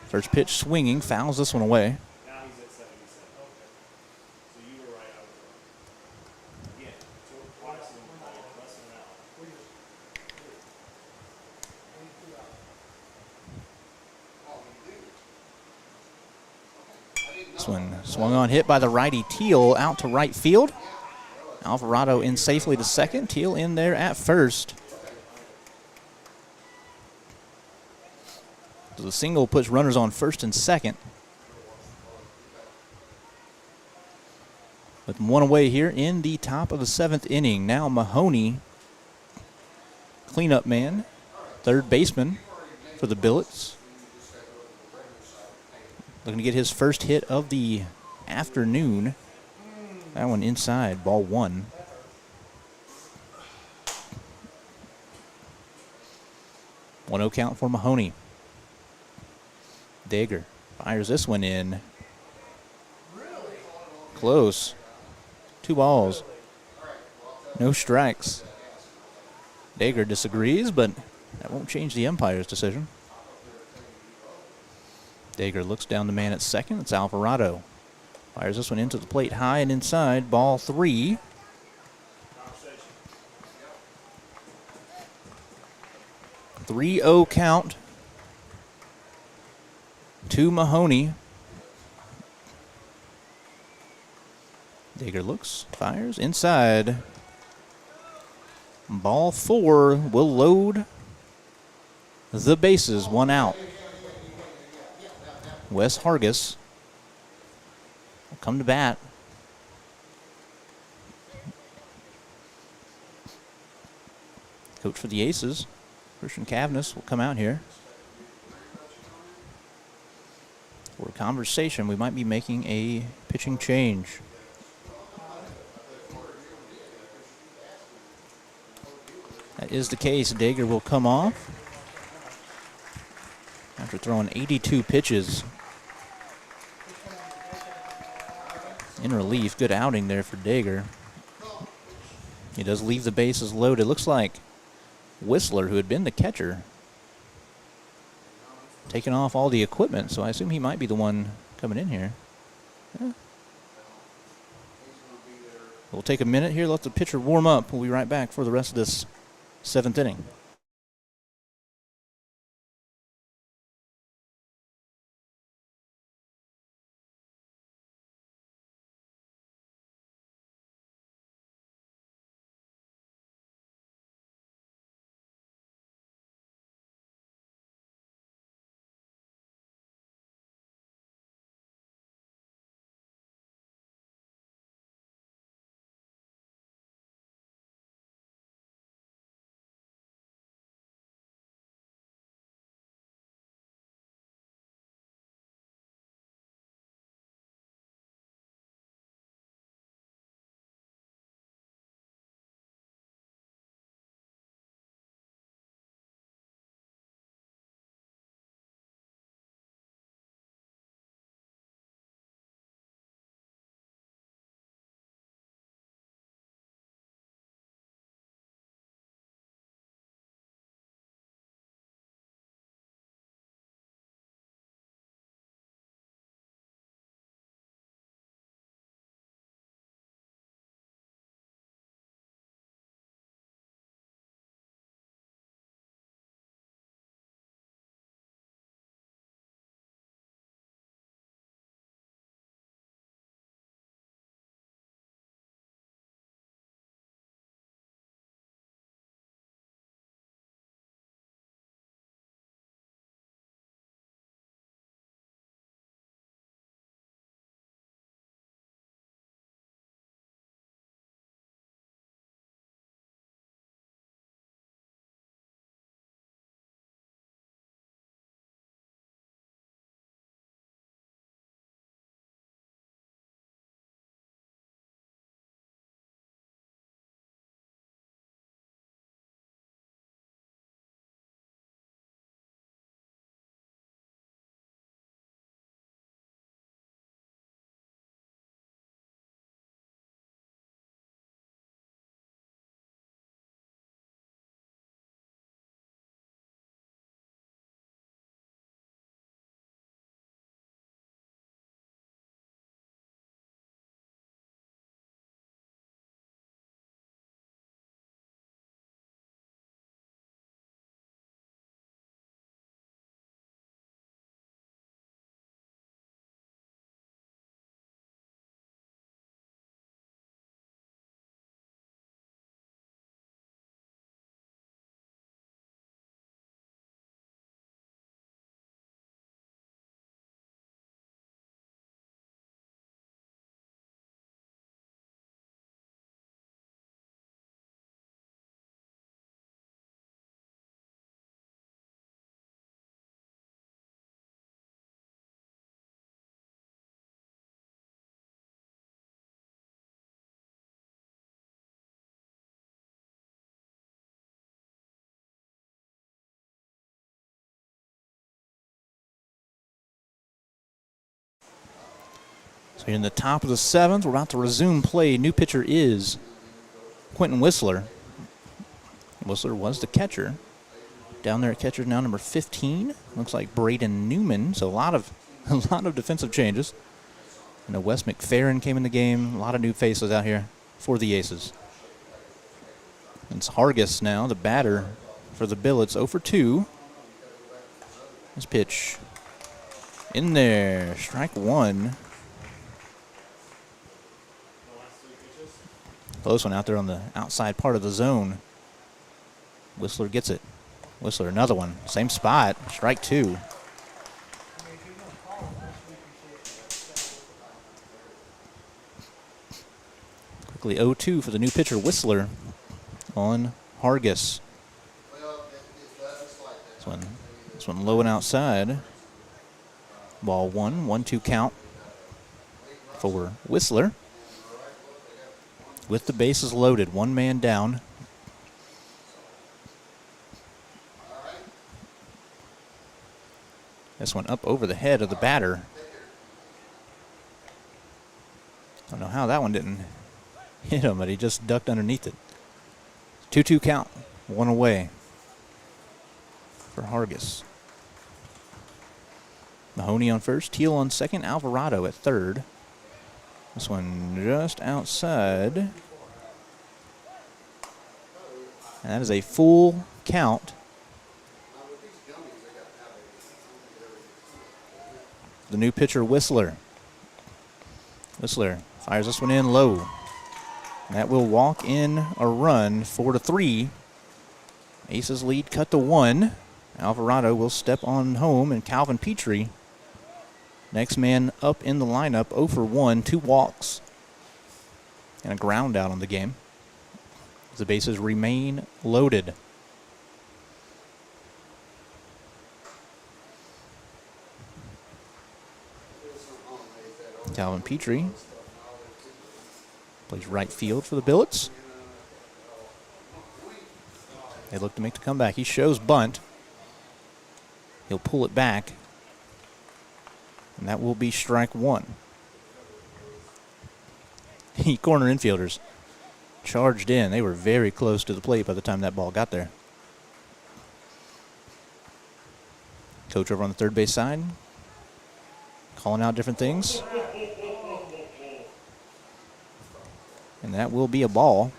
First pitch swinging, fouls this one away. Now he's at 77. Okay. So you were right, I was wrong. Again, twice in less than an hour. This one swung on, hit by the righty Teal, out to right field. Alvarado in safely to second. Teal in there at first. So the single puts runners on first and second. With one away here in the top of the seventh inning. Now Mahoney, cleanup man, third baseman for the Billets. Looking to get his first hit of the afternoon. That one inside, ball one. One 0 count for Mahoney. Dager fires this one in. Close. 2 balls. No strikes. Dager disagrees, but that won't change the umpire's decision. Dager looks down the man at second. It's Alvarado. Fires this one into the plate high and inside. Ball 3. Conversation. 3-0 count to Mahoney. Dager looks, fires inside. Ball 4 will load the bases. 1 out. Wes Hargis will come to bat. Coach for the Aces, Christian Cavness, will come out here. For a conversation, we might be making a pitching change. That is the case. Dager will come off after throwing 82 pitches. In relief, good outing there for Dager. He does leave the bases loaded. Looks like Whistler, who had been the catcher, taking off all the equipment, so I assume he might be the one coming in here. Yeah. We'll take a minute here, let the pitcher warm up. We'll be right back for the rest of this 7th inning. So in the top of the 7th, we're about to resume play. New pitcher is Quentin Whistler. Whistler was the catcher. Down there at catcher now number 15. Looks like Braden Newman. So a lot of defensive changes. I know Wes McFerrin came in the game. A lot of new faces out here for the Aces. It's Hargis now, the batter for the Billets. 0 for 2. This pitch in there. Strike 1. Close one out there on the outside part of the zone. Whistler gets it. Whistler, another one. Same spot. Strike 2. Quickly 0-2 for the new pitcher, Whistler, on Hargis. This one low and outside. Ball 1, 1-2 count for Whistler. With the bases loaded, one man down. This one up over the head of the batter. Don't know how that one didn't hit him, but he just ducked underneath it. 2-2 count, one away for Hargis. Mahoney on first, Teal on second, Alvarado at third. This one just outside. And that is a full count. The new pitcher, Whistler. Whistler fires this one in low. That will walk in a run, 4-3. Aces lead cut to 1. Alvarado will step on home, and Calvin Petrie, next man up in the lineup, 0 for 1, 2 walks, and a ground out on the game. The bases remain loaded. Calvin Petrie plays right field for the Billets. They look to make the comeback. He shows bunt. He'll pull it back. And that will be strike 1. The corner infielders charged in. They were very close to the plate by the time that ball got there. Coach over on the third base side, calling out different things. And that will be a ball.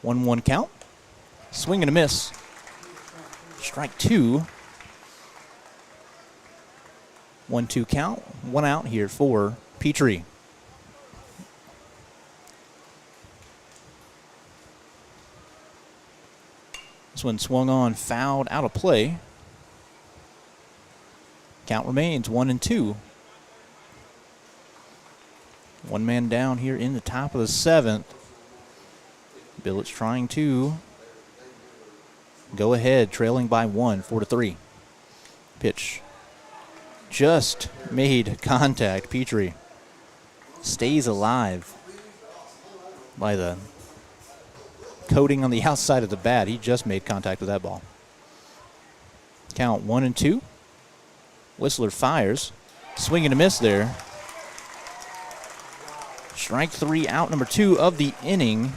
One count. Swing and a miss. Strike 2. 1-2 count. 1 out here for Petrie. This one swung on, fouled, out of play. Count remains 1-2. One man down here in the top of the 7th. Billets trying to go ahead, trailing by 1, 4-3. Pitch just made contact. Petrie stays alive by the coating on the outside of the bat. He just made contact with that ball. Count 1-2. Whistler fires. Swing and a miss there. Strike 3, out number 2 of the inning.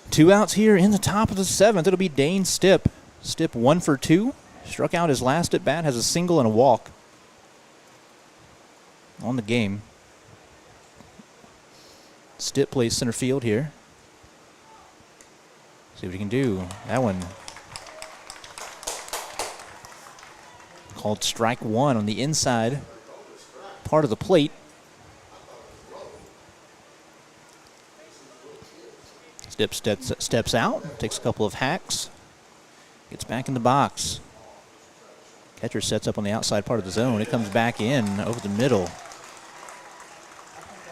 Two outs here in the top of the 7th. It'll be Dane Stipp. Stipp 1 for 2. Struck out his last at bat. Has a single and a walk on the game. Stipp plays center field here. See what he can do. That one called strike 1 on the inside part of the plate. Stipp steps out, takes a couple of hacks, gets back in the box. Catcher sets up on the outside part of the zone. It comes back in over the middle.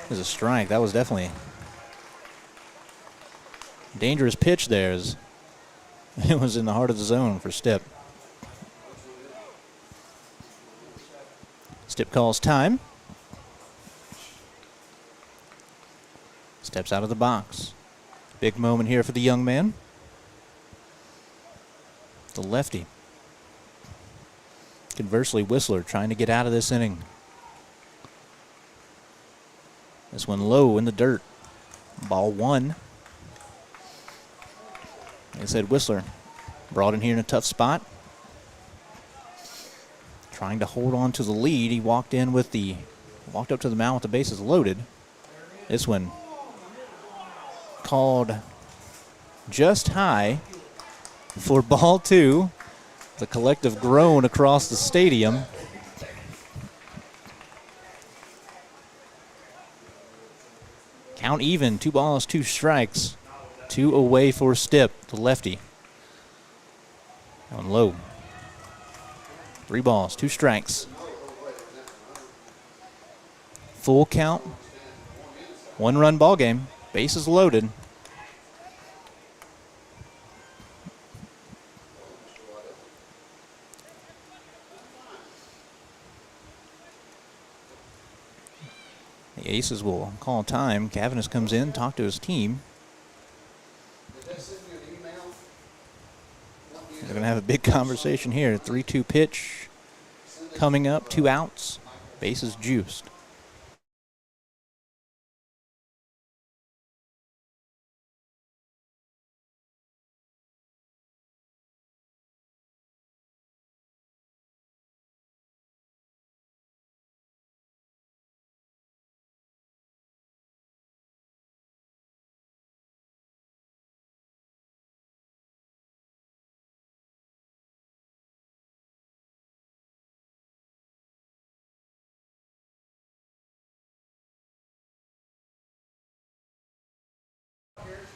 There's a strike. That was definitely a dangerous pitch there. It was in the heart of the zone for Stipp. Stipp calls time. Steps out of the box. Big moment here for the young man. The lefty. Conversely, Whistler trying to get out of this inning. This one low in the dirt. Ball 1. Like I said, Whistler brought in here in a tough spot. Trying to hold on to the lead. He walked up to the mound with the bases loaded. This one called just high for ball 2. The collective groan across the stadium. Count even, 2 balls, 2 strikes. 2 away for Stipp, the lefty. On low. 3 balls, 2 strikes. Full count. 1-run ball game. Bases loaded. The Aces will call time. Cavanis comes in, talk to his team. They're going to have a big conversation here. 3-2 pitch coming up, 2 outs. Bases juiced.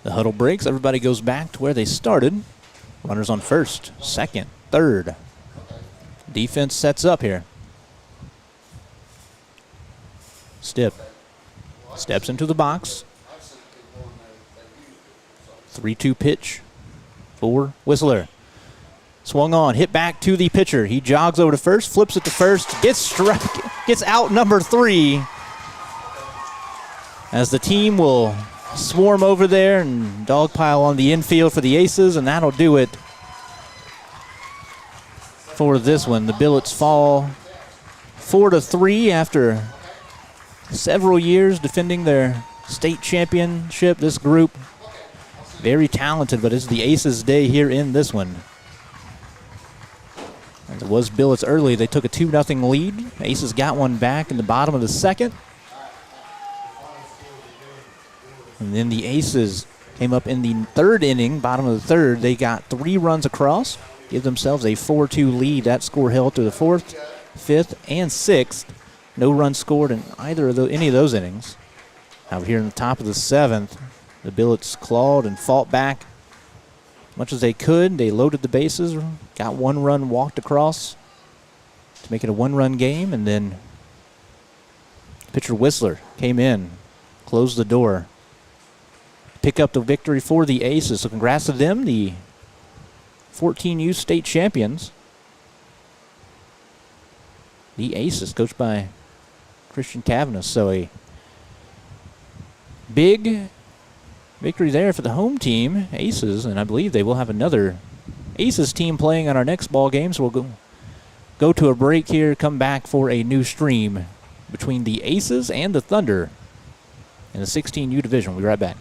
The huddle breaks. Everybody goes back to where they started. Runners on first, second, third. Defense sets up here. Stipp steps into the box. 3-2 pitch for Whistler. Swung on, hit back to the pitcher. He jogs over to first, flips it to first, gets out number 3. As the team will swarm over there and dogpile on the infield for the Aces, and that'll do it for this one. The Billets fall 4-3 after several years defending their state championship. This group, very talented, but it's the Aces' day here in this one. As it was Billets early, they took a 2-0 lead. Aces got one back in the bottom of the second. And then the Aces came up in the 3rd inning, bottom of the 3rd. They got 3 runs across, give themselves a 4-2 lead. That score held to the 4th, 5th, and 6th. No runs scored in any of those innings. Out here in the top of the 7th, the Billets clawed and fought back as much as they could. They loaded the bases, got 1 run walked across to make it a 1-run game, and then pitcher Whistler came in, closed the door, pick up the victory for the Aces. So congrats to them, the 14U state champions. The Aces, coached by Christian Cavanis. So a big victory there for the home team, Aces, and I believe they will have another Aces team playing on our next ball game. So we'll go to a break here, come back for a new stream between the Aces and the Thunder in the 16U division. We'll be right back.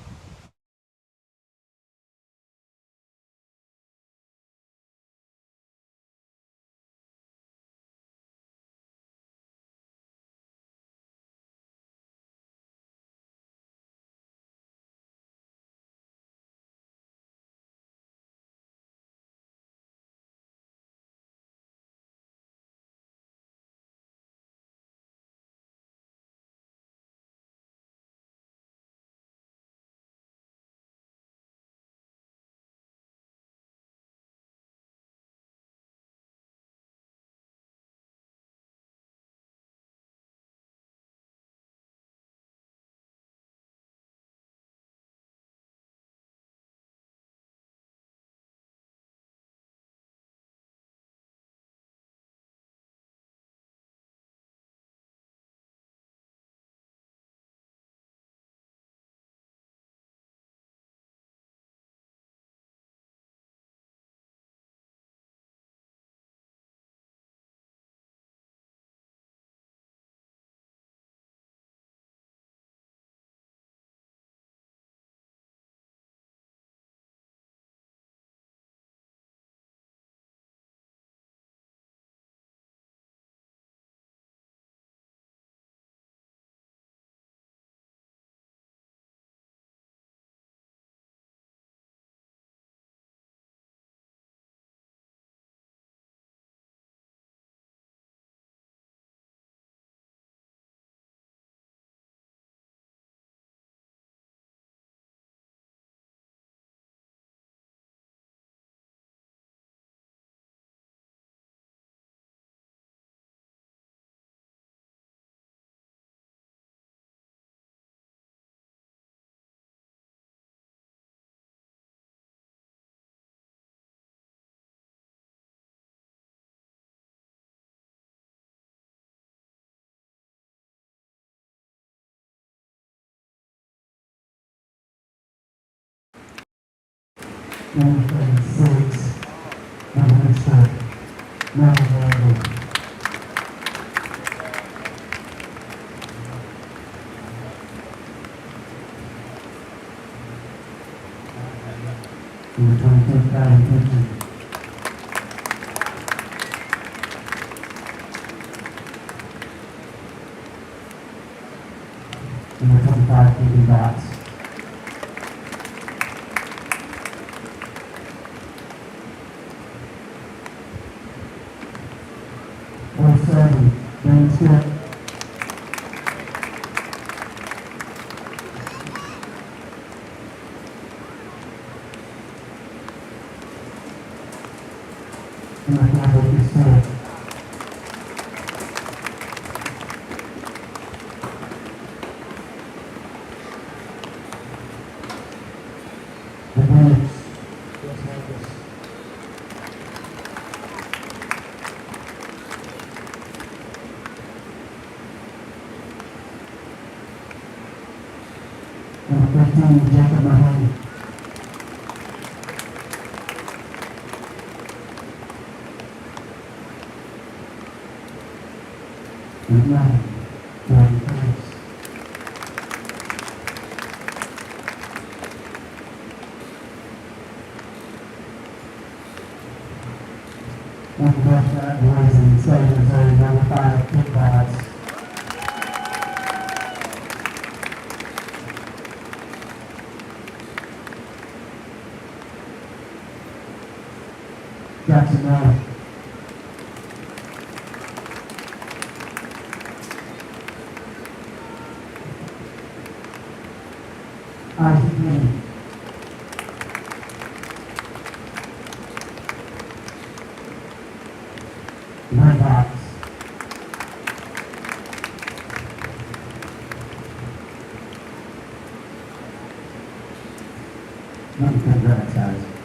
Number 36, Mr. Melvin. Number 22, Patty Kitchen. Number 25, Katie Batts. Number 7, Dane Stitt. Number 4, Lucas Stitt. The Billets. Number 15, Jacob Mahoney. Number 9, Jordan Curtis. Number 12, boys and secretary, number 5, Kid Batts. Jackson Miller. Isaac Lee. Red Box. Number 10, Grant Size.